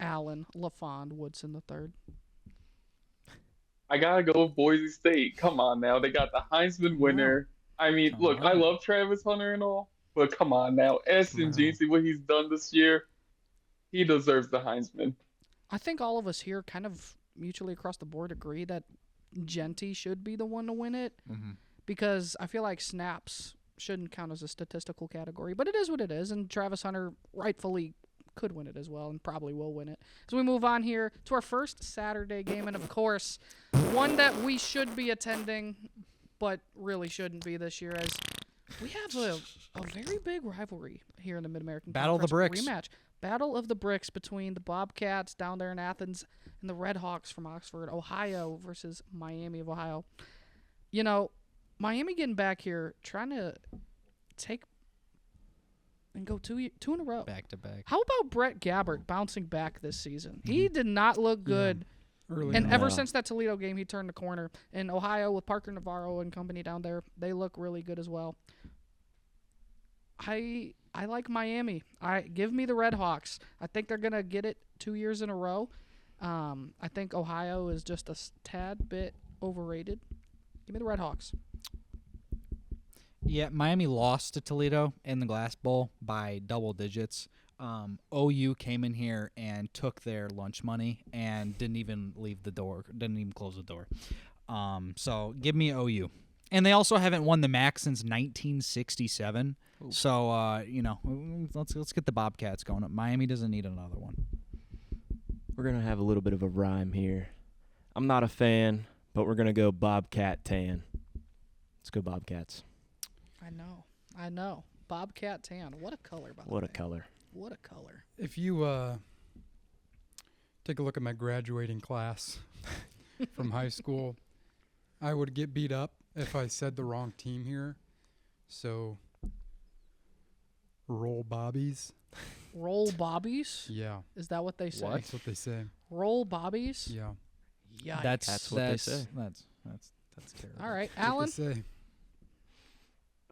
Allen, LaFond, Woodson the third. I gotta go with Boise State. Come on now, they got the Heisman winner. I mean, look, I love Travis Hunter and all, but come on now, Ashton Jean, see what he's done this year. He deserves the Heisman. I think all of us here kind of mutually across the board agree that Genty should be the one to win it because I feel like snaps shouldn't count as a statistical category, but it is what it is, and Travis Hunter rightfully could win it as well and probably will win it. As we move on here to our first Saturday game, and of course, one that we should be attending, but really shouldn't be this year, as we have a very big rivalry here in the Mid-American Battle of the Conference. Bricks. Rematch. Battle of the Bricks between the Bobcats down there in Athens and the Red Hawks from Oxford, Ohio versus Miami of Ohio. You know, Miami getting back here, trying to take and go two in a row. Back to back. How about Brett Gabbert bouncing back this season? He did not look good. Early And on. ever since that Toledo game, he turned the corner. In Ohio with Parker Navarro and company down there, they look really good as well. I like Miami. Give me the Red Hawks. I think they're going to get it 2 years in a row. I think Ohio is just a tad bit overrated. Give me the Red Hawks. Yeah, Miami lost to Toledo in the Glass Bowl by double digits. OU came in here and took their lunch money and didn't even leave the door, didn't even close the door. So give me OU. And they also haven't won the MAC since 1967. Ooh. So let's get the Bobcats going. Miami doesn't need another one. We're gonna have a little bit of a rhyme here. I'm not a fan, but we're gonna go Bobcat tan. Let's go Bobcats. I know. Bobcat tan. What a color, by the way. What a color. What a color. If you take a look at my graduating class from high school, I would get beat up if I said the wrong team here. So, roll Bobbies. Roll Bobbies? Yeah. Is that what they say? That's what they say. Roll Bobbies? Yeah. Yikes. That's what they say. That's terrible. All right, That's Alan. what they say.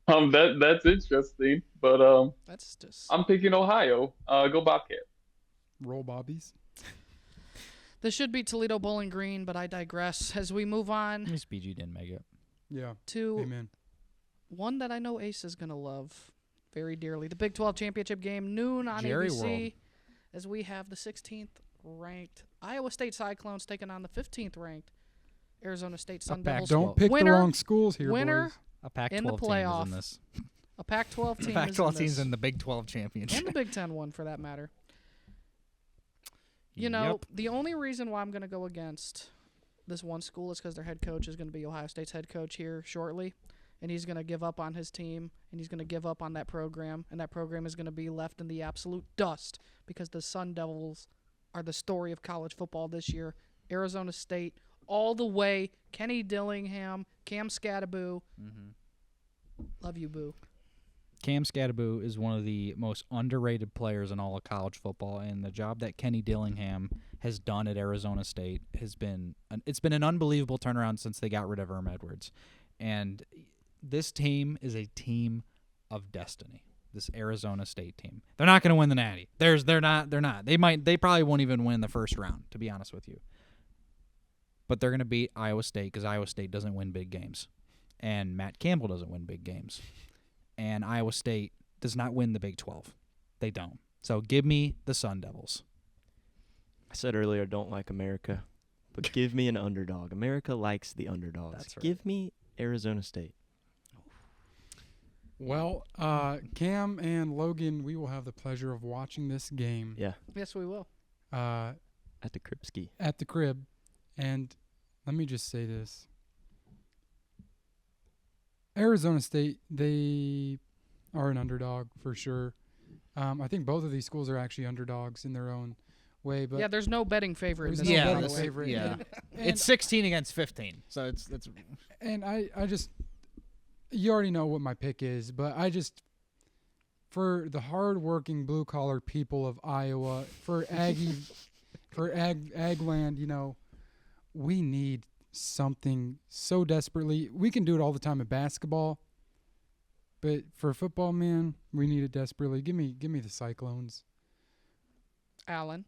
That's interesting, but That's just. I'm picking Ohio. Go Bobcat. Roll Bobbies. This should be Toledo Bowling Green, but I digress. As we move on At least BG didn't make it. Yeah. to Amen. one that I know Ace is going to love very dearly. The Big 12 Championship game, noon on Jerry ABC, World. as we have the 16th ranked Iowa State Cyclones taking on the 15th ranked Arizona State Sun Pac- Devils. Don't pick Winner- the wrong schools here, winner boys. A Pac-12 in the team is playoff. in this. A Pac-12 team Pac-12 is in team's this. in the Big 12 championship. And the Big 10 one, for that matter. You know, Yep. the only reason why I'm going to go against this one school is because their head coach is going to be Ohio State's head coach here shortly, and he's going to give up on his team, and he's going to give up on that program, and that program is going to be left in the absolute dust because the Sun Devils are the story of college football this year. Arizona State, all the way. Kenny Dillingham, Cam Scattaboo. Love you, Boo. Cam Scattaboo is one of the most underrated players in all of college football, and the job that Kenny Dillingham has done at Arizona State has been an unbelievable turnaround since they got rid of Herm Edwards. And this team is a team of destiny. This Arizona State team. They're not going to win the Natty. They're not. They probably won't even win the first round, to be honest with you. But they're going to beat Iowa State because Iowa State doesn't win big games. And Matt Campbell doesn't win big games. And Iowa State does not win the Big 12. They don't. So give me the Sun Devils. I said earlier I don't like America, but give me an underdog. America likes the underdogs. That's right. Give me Arizona State. Well, Cam and Logan, we will have the pleasure of watching this game Yeah, Yes, we will. at at the Kripsky. the crib. And let me just say this. Arizona State, they are an underdog for sure. I think both of these schools are actually underdogs in their own way, but Yeah, there's no betting favorite in There's this no game, betting by the way. favorite. Yeah. And- It's 16 against 15, so it's And I just, you already know what my pick is, but I just, for the hardworking blue collar people of Iowa, for Agland, we need something so desperately. We can do it all the time in basketball, but for football, man, we need it desperately. Give me the Cyclones. Allen.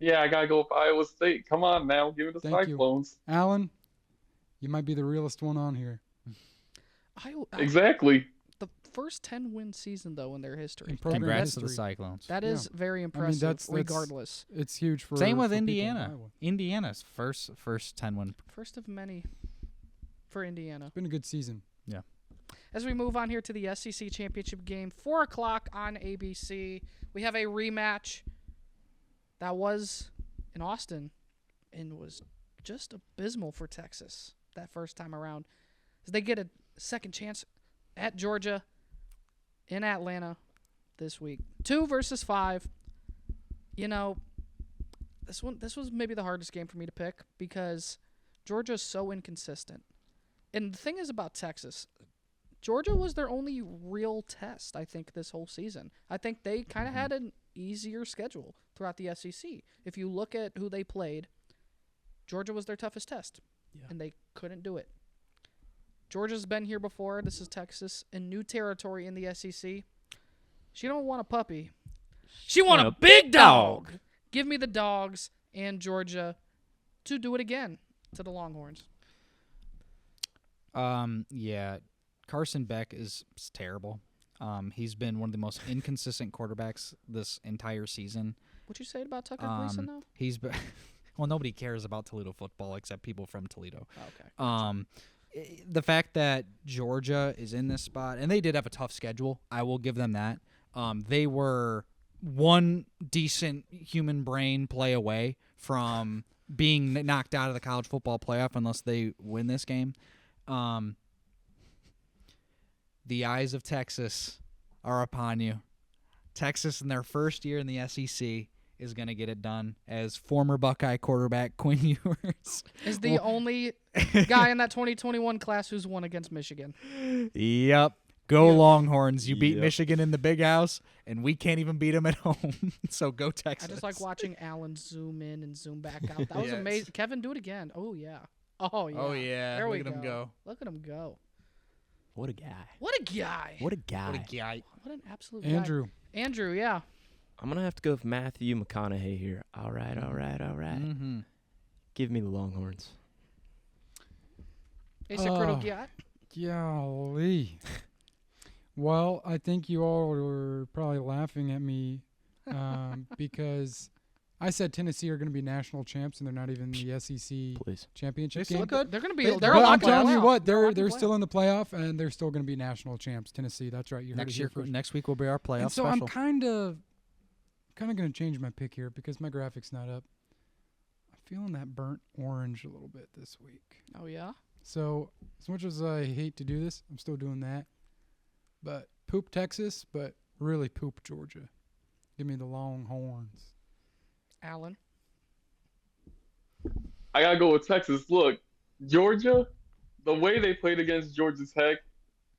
Yeah, I gotta go with Iowa State. Come on now, give me the Thank you. Cyclones. Alan, you might be the realest one on here. Exactly. The first 10-win season, though, in their history. In program congrats to the history. Cyclones. That is very I mean, impressive, that's regardless. It's huge for Same with for people in Indiana. Iowa. Indiana's first 10-win. First of many for Indiana. It's been a good season. As we move on here to the SEC championship game, 4 o'clock on ABC, we have a rematch that was in Austin and was just abysmal for Texas that first time around. As they get a second chance at Georgia in Atlanta this week. 2 versus 5. This was maybe the hardest game for me to pick because Georgia's so inconsistent. And the thing is about Texas, Georgia was their only real test, I think, this whole season. I think they kind of had an easier schedule throughout the SEC. If you look at who they played, Georgia was their toughest test, and they couldn't do it. Georgia's been here before. This is Texas in new territory in the SEC. She don't want a puppy. She want a big dog. Give me the Dogs and Georgia to do it again to the Longhorns. Yeah. Carson Beck is terrible. He's been one of the most inconsistent quarterbacks this entire season. What'd you say about Tucker Gleason, though? He's been well, nobody cares about Toledo football except people from Toledo. Oh, okay. The fact that Georgia is in this spot, and they did have a tough schedule, I will give them that. They were one decent human brain play away from being knocked out of the college football playoff unless they win this game. The eyes of Texas are upon you. Texas, in their first year in the SEC, is going to get it done as former Buckeye quarterback Quinn Ewers Is the only guy in that 2021 class who's won against Michigan. Yep. Go Longhorns. You beat Yep. Michigan in the big house, and we can't even beat them at home. So go Texas. I just like watching Allen zoom in and zoom back out. That was Yes. amazing. Kevin, do it again. Oh, yeah. Oh, yeah. Oh, yeah. There we Look at him go. Look at him go. What a guy. What a guy. What a guy. What a guy. What an absolute Andrew. guy. Andrew, yeah. I'm going to have to go with Matthew McConaughey here. All right. Mm-hmm. Give me the Longhorns. Asa Criddle, Oh. yeah. Golly. Well, I think you all were probably laughing at me because I said Tennessee are going to be national champs, and they're not even in the SEC Please. championship They game. still good. They're going to be. But They're I'm locked in the telling you playoff. what, They're locked in they're the still in the playoff, and they're still going to be national champs. Tennessee, that's right. You heard Next it year, here first. next week will be our playoff And so special. I'm kind of going to change my pick here because my graphic's not up. I'm feeling that burnt orange a little bit this week. Oh, yeah? So as much as I hate to do this, I'm still doing that. But poop Texas, but really poop Georgia. Give me the Longhorns. Allen. I gotta go with Texas. Look, Georgia, the way they played against Georgia Tech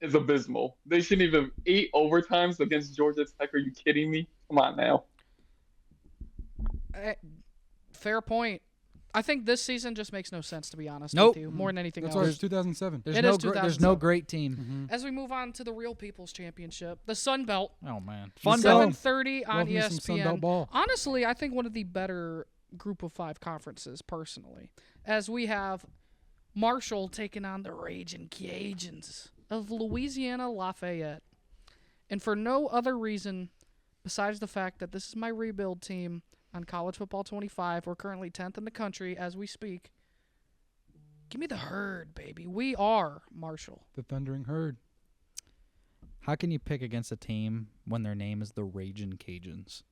is abysmal. They shouldn't even 8 overtimes against Georgia Tech. Are you kidding me? Come on now. Fair point. I think this season just makes no sense, to be honest Nope. with you, more than anything That's else. why it's 2007. There's It no is there's no 2007. great team. Mm-hmm. As we move on to the real People's Championship, the Sun Belt, Oh man, Fun fun Belt. belt. 7:30 on Love me some Sun Belt ESPN. ball. Honestly, I think one of the better Group of 5 conferences, personally, as we have Marshall taking on the Raging Cajuns of Louisiana Lafayette, and for no other reason besides the fact that this is my rebuild team on College Football 25. We're currently 10th in the country as we speak. Give me the herd, baby. We are Marshall. The Thundering Herd. How can you pick against a team when their name is the Raging Cajuns?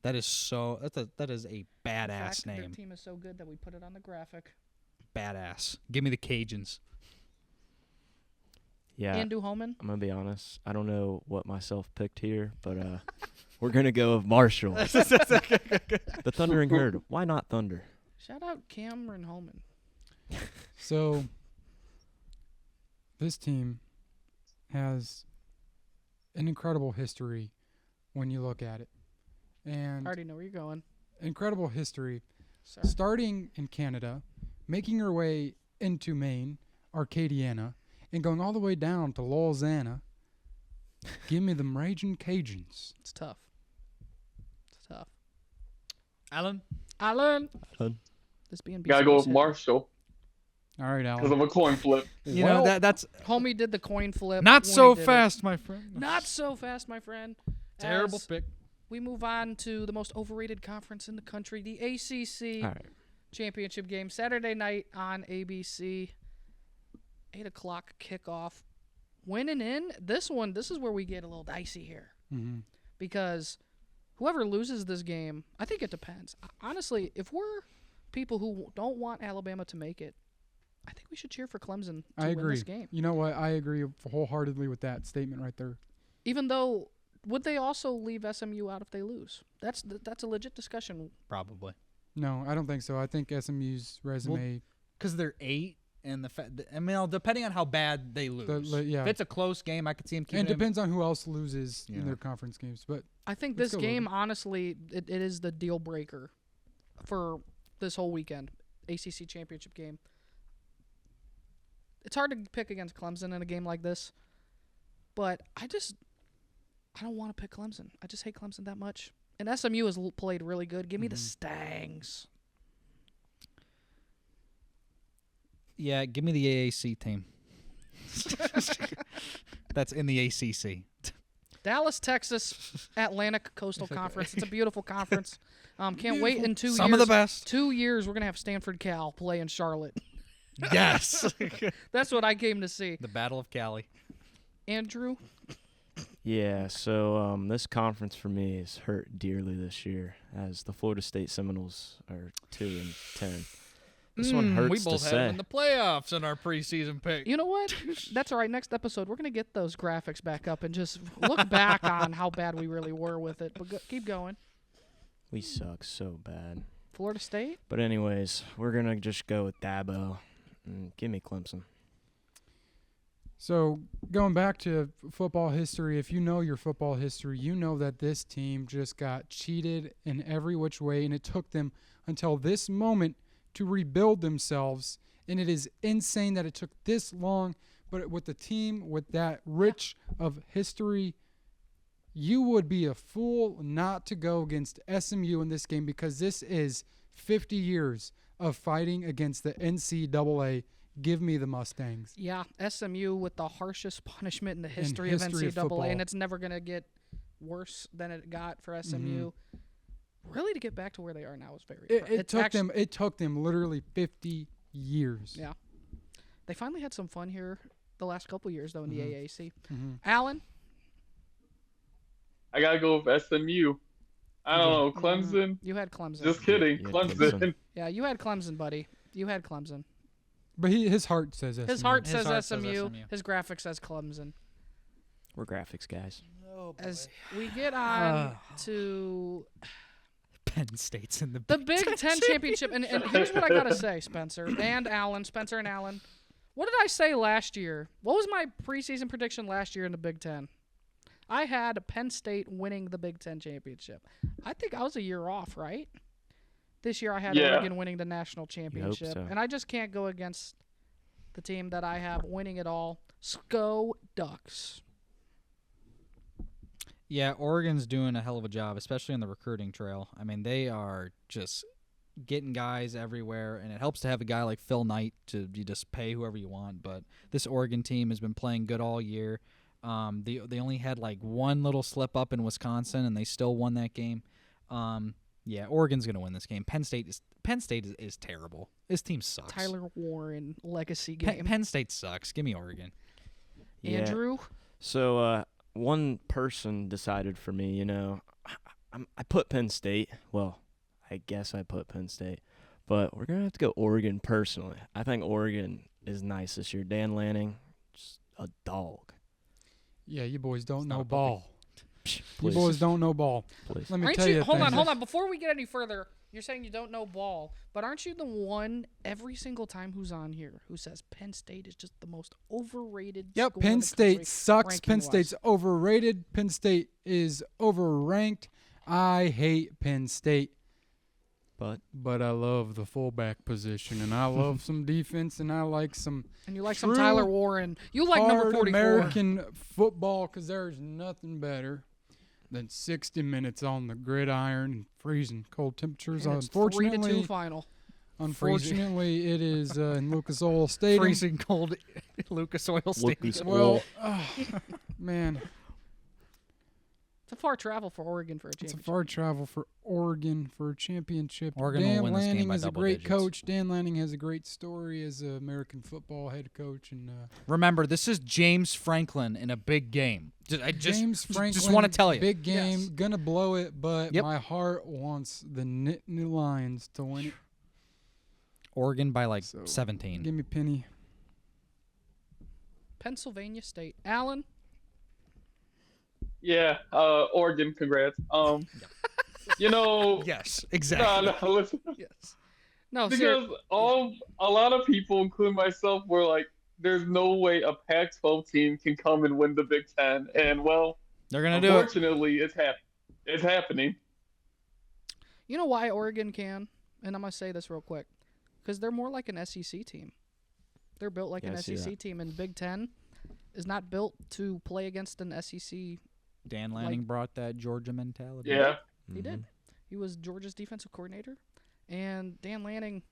That is that is a In badass fact, their name. team is so good that we put it on the graphic. Badass. Give me the Cajuns. Yeah. Andu Holman. I'm going to be honest. I don't know what myself picked here, but We're going to go with Marshall. The Thundering Herd. Why not Thunder? Shout out Cameron Holman. So this team has an incredible history when you look at it. I And already know where you're going. incredible history Sir. starting in Canada, making her way into Maine, Arcadiana, and going all the way down to Lausanne. Give me them Raging Cajuns. It's tough. It's tough. Alan? Alan. Alan. This being Gotta go with Marshall All right, because Alan. of a coin flip. You Well, know, that's Homie did the coin flip. not when so he did it. fast, my friend. Not so fast, my friend. Terrible As pick. we move on to the most overrated conference in the country, the ACC All right. championship game, Saturday night on ABC. 8 o'clock kickoff. Winning in this one, this is where we get a little dicey here. Mhm. Because whoever loses this game, I think it depends. Honestly, if we're people who don't want Alabama to make it, I think we should cheer for Clemson to I win agree. this game. You know what? I agree wholeheartedly with that statement right there. Even though, would they also leave SMU out if they lose? That's a legit discussion. Probably. No, I don't think so. I think SMU's resume. Because they're 8, and I mean, depending on how bad they lose. yeah. If it's a close game, I could see them keeping And it. depends on who else loses Yeah. in their conference games. But I think Let's this go, game, Logan. honestly, it is the deal breaker for this whole weekend. ACC championship game. It's hard to pick against Clemson in a game like this, but I don't want to pick Clemson. I just hate Clemson that much. And SMU has played really good. Give me the Stangs. Yeah, give me the AAC team. That's in the ACC. Dallas, Texas, Atlantic Coastal Conference. It's a beautiful conference. Can't wait in 2 years. Some of the best. 2 years, we're going to have Stanford Cal play in Charlotte. Yes. That's what I came to see. The Battle of Cali. Andrew? Yeah, so this conference for me is hurt dearly this year, as the Florida State Seminoles are 2-10. This one hurts We to both had say. them in the playoffs in our preseason pick. You know what? That's all right. Next episode, we're going to get those graphics back up and just look back on how bad we really were with it. But keep going. We suck so bad. Florida State? But anyways, we're gonna just go with Dabo. And give me Clemson. So going back to football history, if you know your football history, you know that this team just got cheated in every which way, and it took them until this moment to rebuild themselves. And it is insane that it took this long, but with the team with that rich of history, you would be a fool not to go against SMU in this game, because this is 50 years of fighting against the NCAA. Give me the Mustangs. Yeah, SMU with the harshest punishment in the history, of history of NCAA, football. and it's never going to get worse than it got for SMU. Really, to get back to where they are now is very It took them literally 50 years. Yeah. They finally had some fun here the last couple years, though, in the AAC. Mhm. Alan? I gotta go with SMU. I don't know, Clemson. You had Clemson. Just kidding, Yeah, Clemson. Clemson. Yeah, you had Clemson, buddy. You had Clemson. But his heart says SMU. His heart His says heart says SMU. SMU. His graphic says Clemson. We're graphics guys. As we get on to Penn State's in the the Big Ten Championship, and here's what I got to say, Spencer and Alan. What did I say last year? What was my preseason prediction last year in the Big Ten? I had Penn State winning the Big Ten Championship. I think I was a year off, right? This year I had Yeah. Oregon winning the national championship, so. and I just can't go against the team that I have winning it all. Sco Ducks. Yeah, Oregon's doing a hell of a job, especially on the recruiting trail. I mean, they are just getting guys everywhere, and it helps to have a guy like Phil Knight to you just pay whoever you want. But this Oregon team has been playing good all year. They only had like one little slip up in Wisconsin, and they still won that game. Yeah, Oregon's gonna win this game. Penn State is terrible. This team sucks. Tyler Warren legacy game. Penn State sucks. Give me Oregon. Yeah. Andrew? So one person decided for me, I put Penn State. Well, I guess I put Penn State. But we're going to have to go Oregon personally. I think Oregon is nice this year. Dan Lanning, just a dog. Yeah, you boys don't know not a puppy. ball. You Please. boys don't know ball. Please. Let me Aren't tell you. hold things. on. Before we get any further, you're saying you don't know ball, but aren't you the one every single time who's on here who says Penn State is just the most overrated Yep, school in Penn the State country, sucks. Penn ranking-wise? State's overrated. Penn State is overranked. I hate Penn State. But I love the fullback position, and I love some defense, and I like some And you like some true Tyler Warren. You like number hard 44. American football because there's nothing better than 60 minutes on the gridiron and freezing cold temperatures. And it's 3-2 Unfortunately, final. it is in Lucas Oil Stadium. Freezing cold Lucas Oil Stadium. Lucas Well, man, It's a far travel for Oregon for a it's a championship. far travel for Oregon for a championship. Oregon will Dan win this game Lanning by is a double great digits. coach. Dan Lanning has a great story as an American football head coach, and Remember, this is James Franklin in a big game. James Franklin. Just want to tell you. big game, Yes. gonna blow it, but Yep. my heart wants the Nittany Lions to win it. Oregon by like So, 17. Give me Penny. Pennsylvania State. Allen, Yeah, Oregon, congrats. You know, Yes, no, exactly. no, listen. yes. No, seriously. Because a lot of people, including myself, were like, "There's no way a Pac-12 team can come and win the Big Ten." And well, They're going to do it. unfortunately, it's happening. You know why Oregon can? And I'm going to say this real quick. Because they're more like an SEC team. They're built like Yeah, an I see SEC that. team, and Big Ten is not built to play against an SEC. Dan Lanning brought that Georgia mentality. Yeah. He did. He was Georgia's defensive coordinator. And Dan Lanning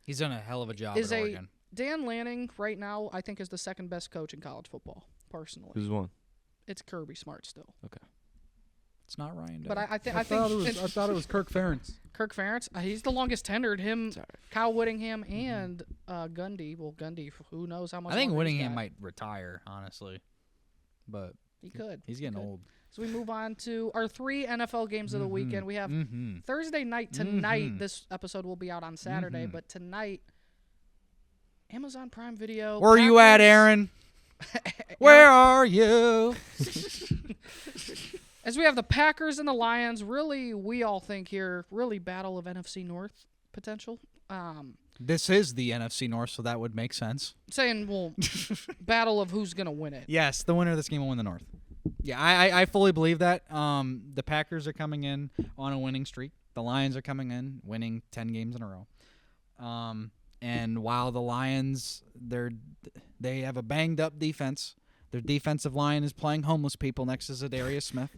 He's done a hell of a job is at Oregon. Dan Lanning right now, I think, is the second best coach in college football, personally. Who's won? It's Kirby Smart still. It's not Ryan Day. But I think I thought it was Kirk Ferentz. Kirk Ferentz, he's the longest tenured. Him, Sorry. Kyle Whittingham, and Gundy. Well, Gundy, who knows how much I think longer he's Whittingham got. might retire, honestly. But He could. he's He getting could. old. So we move on to our 3 NFL games of the weekend. We have Mm-hmm. Thursday night tonight. Mhm. This episode will be out on Saturday, Mhm. but tonight, Amazon Prime Video. Where are you at, Packers- Aaron? Where are you? As we have the Packers and the Lions, really, we all think here, really battle of NFC North potential. This is the NFC North, so that would make sense. Saying, well, battle of who's going to win it. Yes, the winner of this game will win the North. Yeah, I fully believe that. The Packers are coming in on a winning streak. The Lions are coming in winning 10 games in a row. And while the Lions, they have a banged up defense. Their defensive line is playing homeless people next to Zadarius Smith.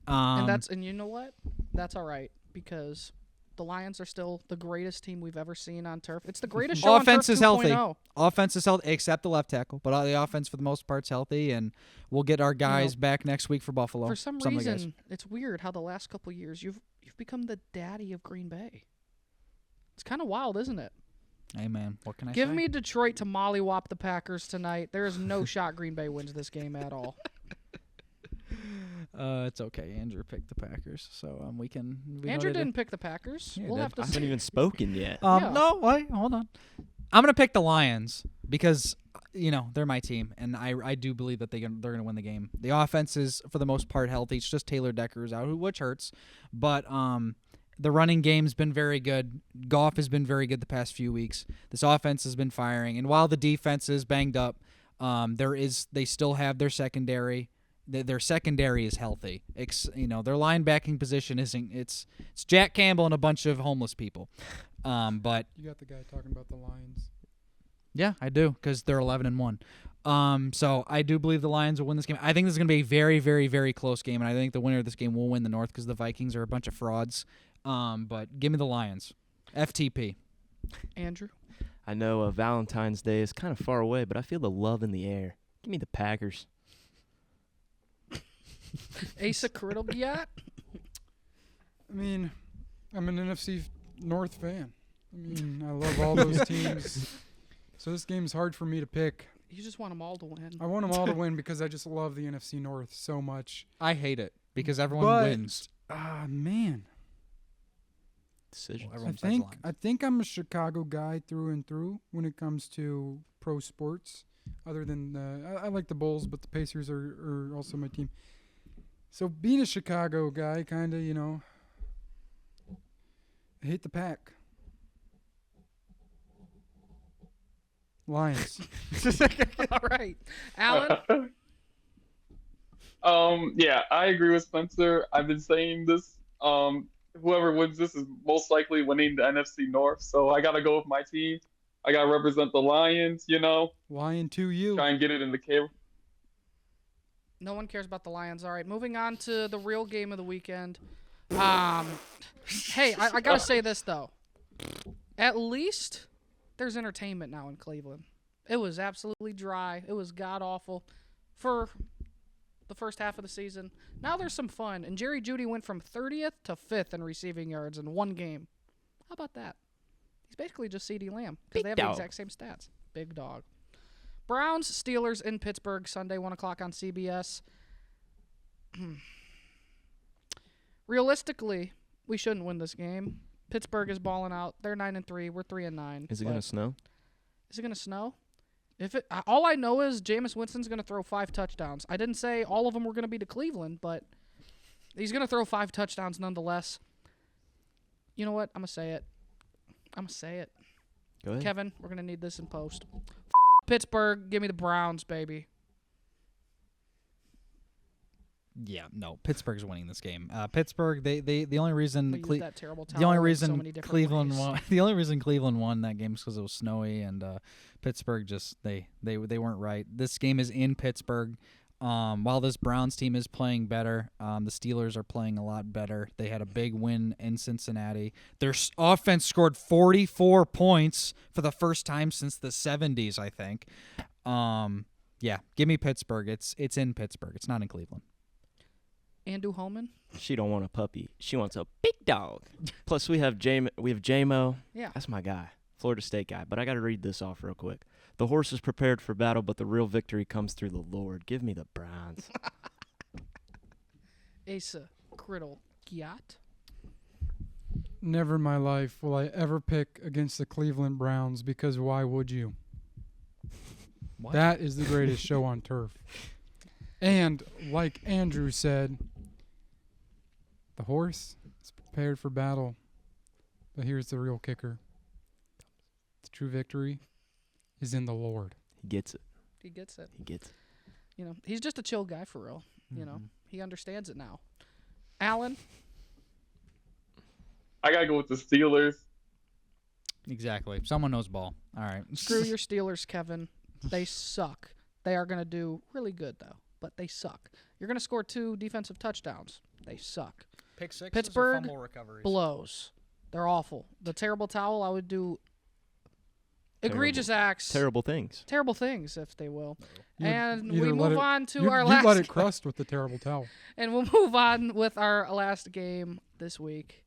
And you know what? That's all right, because the Lions are still the greatest team we've ever seen on turf. It's the greatest show Offense on is turf oh. healthy. 2.0. Offense is healthy, except the left tackle. But the offense, for the most part, is healthy, and we'll get our guys back next week for Buffalo. For some of the guys. reason, it's weird how the last couple years you've become the daddy of Green Bay. It's kind of wild, isn't it? Hey, man, what can I Give say? me Detroit to mollywop the Packers tonight. There is no shot Green Bay wins this game at all. It's okay. Andrew picked the Packers, so we can. We know Andrew they didn't pick the Packers. Yeah, We'll did. have to I haven't see. even spoken yet. Yeah. No, wait, hold on. I'm gonna pick the Lions because they're my team, and I do believe that they're gonna win the game. The offense is for the most part healthy. It's just Taylor Decker's out, which hurts, but the running game's been very good. Goff has been very good the past few weeks. This offense has been firing, and while the defense is banged up, they still have their secondary. Their secondary is healthy. Their linebacking position isn't. It's Jack Campbell and a bunch of homeless people. But You got the guy talking about the Lions. yeah, I do, because they're 11-1. So I do believe the Lions will win this game. I think this is going to be a very, very, very close game, and I think the winner of this game will win the North because the Vikings are a bunch of frauds. But give me the Lions. FTP. Andrew. I know Valentine's Day is kind of far away, but I feel the love in the air. Give me the Packers. Asa Krittlegiat. I mean, I'm an NFC North fan. I mean, I love all those teams. So this game's hard for me to pick. You just want them all to win. I want them all to win because I just love the NFC North so much. I hate it because everyone But- wins. Ah, man. Decisions. Well, everyone besides the Lions. I think I'm a Chicago guy through and through when it comes to pro sports. Other than I like the Bulls, but the Pacers are also my team. So being a Chicago guy, kind of, I hate the pack. Lions. All right, Alan. Yeah, I agree with Spencer. I've been saying this. Whoever wins this is most likely winning the NFC North. So I gotta go with my team. I gotta represent the Lions. Lion to you. Try and get it in the cave. No one cares about the Lions. All right, moving on to the real game of the weekend. Hey, I gotta say this though. At least there's entertainment now in Cleveland. It was absolutely dry. It was god awful for the first half of the season. Now there's some fun, and Jerry Jeudy went from 30th to 5th in receiving yards in one game. How about that? He's basically just CeeDee Lamb because they have the exact same stats. Big dog. Browns, Steelers in Pittsburgh Sunday, 1 o'clock on CBS. Realistically, we shouldn't win this game. Pittsburgh is balling out. They're 9-3. We're 3-9. Is it going to snow? Is it going to snow? All I know is Jameis Winston's going to throw 5 touchdowns. I didn't say all of them were going to be to Cleveland, but he's going to throw 5 touchdowns nonetheless. You know what? I'm going to say it. Go ahead. Kevin, we're going to need this in post. Pittsburgh, give me the Browns, baby. Yeah, no, Pittsburgh's winning this game. Pittsburgh, the only reason We used that terrible the only towel in reason so many different Cleveland ways. won the only reason Cleveland won that game is because it was snowy, and Pittsburgh just they weren't right. This game is in Pittsburgh. While this Browns team is playing better, the Steelers are playing a lot better. They had a big win in Cincinnati. Their offense scored 44 points for the first time since the 70s, I think. Yeah, give me Pittsburgh. It's in Pittsburgh. It's not in Cleveland. Andu Holman? She don't want a puppy. She wants a big dog. Plus, we have J-Mo. Yeah. That's my guy, Florida State guy. But I got to read this off real quick. The horse is prepared for battle, but the real victory comes through the Lord. Give me the Browns. Asa Criddle Giat. Never in my life will I ever pick against the Cleveland Browns because why would you? What? That is the greatest show on turf. And like Andrew said, the horse is prepared for battle. But here's the real kicker. The true victory is in the Lord. He gets it. He gets it. He gets it. You know, he's just a chill guy for real. You know, he understands it now. Alan? I gotta go with the Steelers. Exactly. Someone knows ball. All right. Screw your Steelers, Kevin. They suck. They are going to do really good, though, but they suck. You're going to score 2 defensive touchdowns. They suck. Pick sixes Pittsburgh or fumble recoveries? Blows. They're awful. The terrible towel, I would do egregious acts. Terrible things. Terrible things, if they will. You'd And either we let move it- on to you'd- our you'd last let it crust with the terrible towel. And we'll move on with our last game this week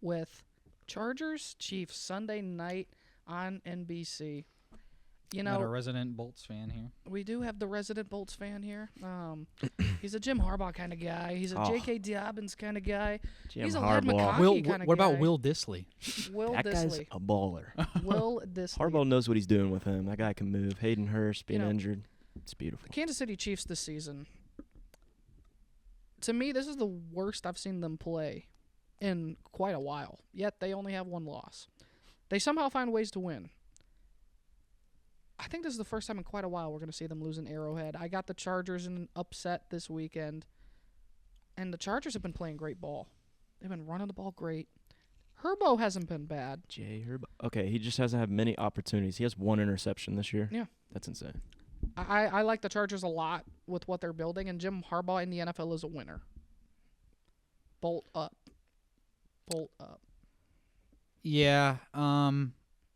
with Chargers Chiefs Sunday night on NBC. You Got a know, resident Bolts fan here. we do have the resident Bolts fan here. He's a Jim Harbaugh kind of guy. He's a Oh. J.K. Dobbins kind of guy. Jim He's a Led Harbaugh. McConkey kind of guy. What about Will Disley? Will That guy's Disley. a baller. Will Disley. Harbaugh knows what he's doing with him. That guy can move. Hayden Hurst being You know, injured. It's beautiful. The Kansas City Chiefs this season, to me, this is the worst I've seen them play in quite a while. Yet they only have 1 loss. They somehow find ways to win. I think this is the first time in quite a while we're going to see them lose an Arrowhead. I got the Chargers in an upset this weekend, and the Chargers have been playing great ball. They've been running the ball great. Herbo hasn't been bad. Jay Herb. Okay, he just hasn't had many opportunities. He has 1 interception this year. Yeah. That's insane. I like the Chargers a lot with what they're building, and Jim Harbaugh in the NFL is a winner. Bolt up. Bolt up. Yeah.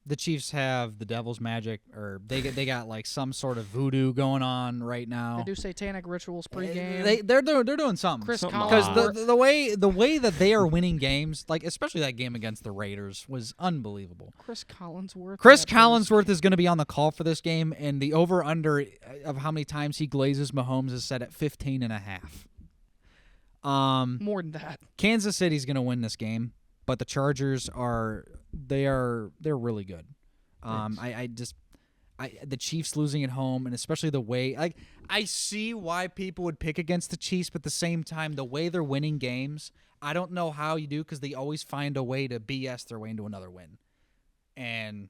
The Chiefs have the devil's magic, or they got like some sort of voodoo going on right now. They do satanic rituals pregame. They're doing something. Chris something Collins. Because the way that they are winning games, like especially that game against the Raiders, was unbelievable. Chris Collinsworth. Chris that Collinsworth is going to be on the call for this game, and the over/under of how many times he glazes Mahomes is set at 15.5. More than that. Kansas City's going to win this game, but the Chargers they're really good. I the Chiefs losing at home, and especially the way I see why people would pick against the Chiefs, but at the same time, the way they're winning games, I don't know how you do because they always find a way to BS their way into another win, and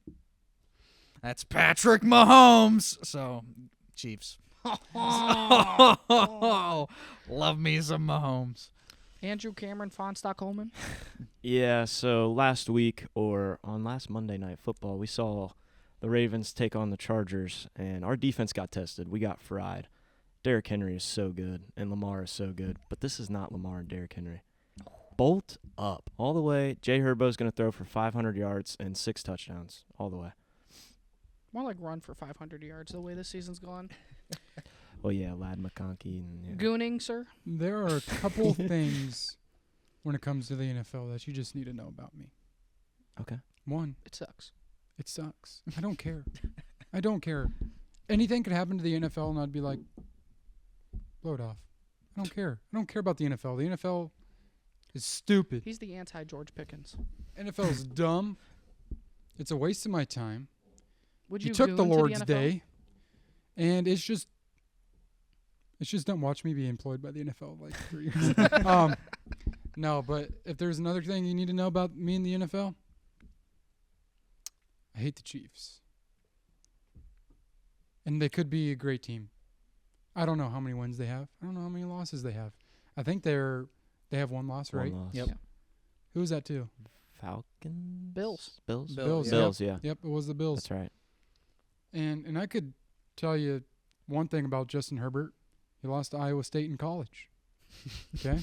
that's Patrick Mahomes. So Chiefs. Love me some Mahomes. Andrew Cameron, Fon Stockholman. Yeah, so last week or on last Monday Night Football, we saw the Ravens take on the Chargers, and our defense got tested. We got fried. Derrick Henry is so good, and Lamar is so good, but this is not Lamar and Derrick Henry. Bolt up all the way. Jay Herbo's going to throw for 500 yards and 6 touchdowns all the way. More like run for 500 yards the way this season's gone. Well, yeah, Lad McConkey. And, yeah. Gooning, sir? There are a couple things when it comes to the NFL that you just need to know about me. Okay. One, It sucks. it sucks. I don't care. I don't care. Anything could happen to the NFL, and I'd be like, blow it off. I don't care. I don't care about the NFL. The NFL is stupid. He's the anti-George Pickens. NFL is dumb. It's a waste of my time. Would You you took goon the to Lord's NFL? Day, and it's just don't watch me be employed by the NFL like 3 years. No, but if there's another thing you need to know about me and the NFL, I hate the Chiefs, and they could be a great team. I don't know how many wins they have. I don't know how many losses they have. I think they have 1 loss, One right? loss. Yep. Yeah. Who was that to? Falcons? Bills. Bills? Bills, Bills, yeah. Yep, it was the Bills. That's right. And I could tell you one thing about Justin Herbert. He lost to Iowa State in college. Okay?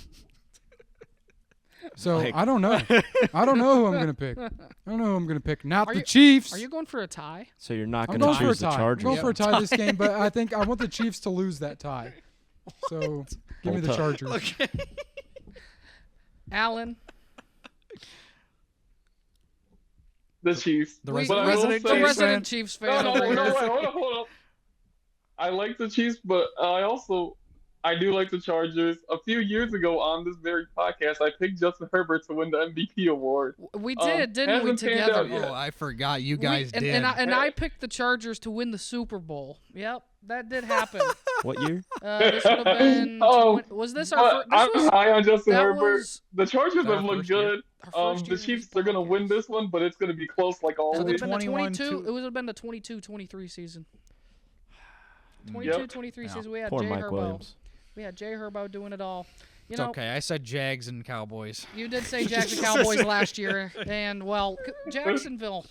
So Like- I don't know. I don't know who I'm going to pick. I don't know who I'm going to pick. Not Are the you- Chiefs. Are you going for a tie? So you're not I'm going going to for a choose the tie. I'm Chargers? going for a tie this game, but I think I want the Chiefs to lose that tie. So give me the Hold up. Chargers. Alan. The Chiefs. The We- But I will resident say- The Chiefs resident fan. Chiefs No, fan no, over no, here. wait, hold up. I like the Chiefs, but I do like the Chargers. A few years ago on this very podcast, I picked Justin Herbert to win the MVP award. We did, didn't we, hasn't panned together? out yet. Oh, I forgot you We- guys and, did. And I picked the Chargers to win the Super Bowl. Yep, that did happen. What year? This would have been. Oh, was this But our? I'm This was high on Justin that Herbert. was The Chargers Our have looked first year. good. our first The year of Chiefs this are going to podcast. win this one, but it's going to be close like It would always. have been the 21 22. to- It would have been the 22-23 season. Mm. 22-23 Yeah. season. We had Poor Jay Mike Herbo. Williams. We had Jay Herbo doing it all. You It's know, okay. I said Jags and Cowboys. you did say Jackson Cowboys last year, and well, Jacksonville.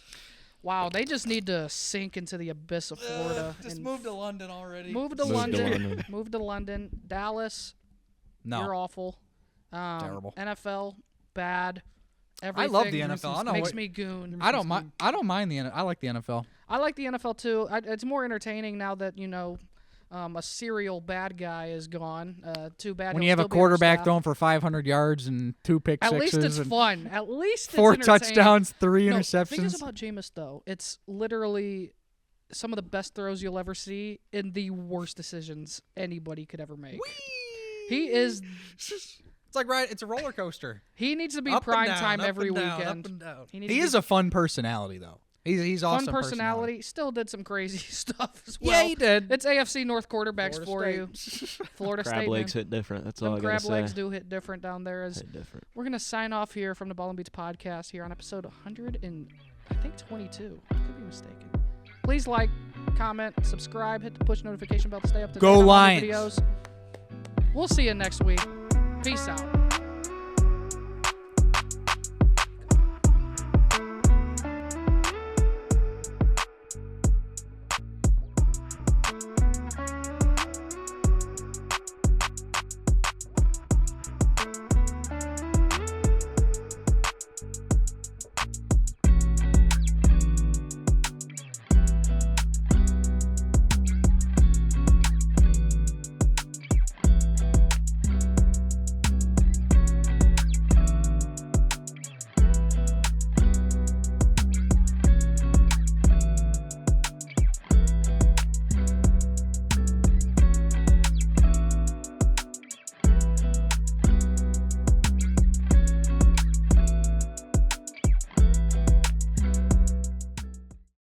Wow, they just need to sink into the abyss of Florida. and to London already. move to Move to London. London. Move to London. Dallas, No. you're awful. Terrible. NFL, bad. I Everything love the NFL. I don't know makes what- me goon. I don't mind. I don't mind the. I like the NFL. I like the NFL too. It's more entertaining now that a serial bad guy is gone. Too bad. When he'll you have a still be on quarterback staff. throwing for 500 yards and 2 pick At sixes least it's and fun. At least 4 it's entertaining. touchdowns, 3 No, the thing is interceptions. about Jameis though, it's literally some of the best throws you'll ever see and the worst decisions anybody could ever make. He is. It's like it's a roller coaster. He needs to be Up and prime down, time up every and down, weekend. Up and down. He needs He to is be- a fun personality though. He's Fun awesome personality. Still did some crazy stuff as well. Yeah, he did. It's AFC North quarterbacks for you. Florida Crab State. legs man. hit different. That's all Them I got to crab say. legs do hit different down there. As Hit different. we're gonna sign off here from the Ball and Beats podcast here on episode 122. Could be mistaken. Please like, comment, subscribe, hit the push notification bell to stay up to Go date on all the Lions. videos. We'll see you next week. Peace out.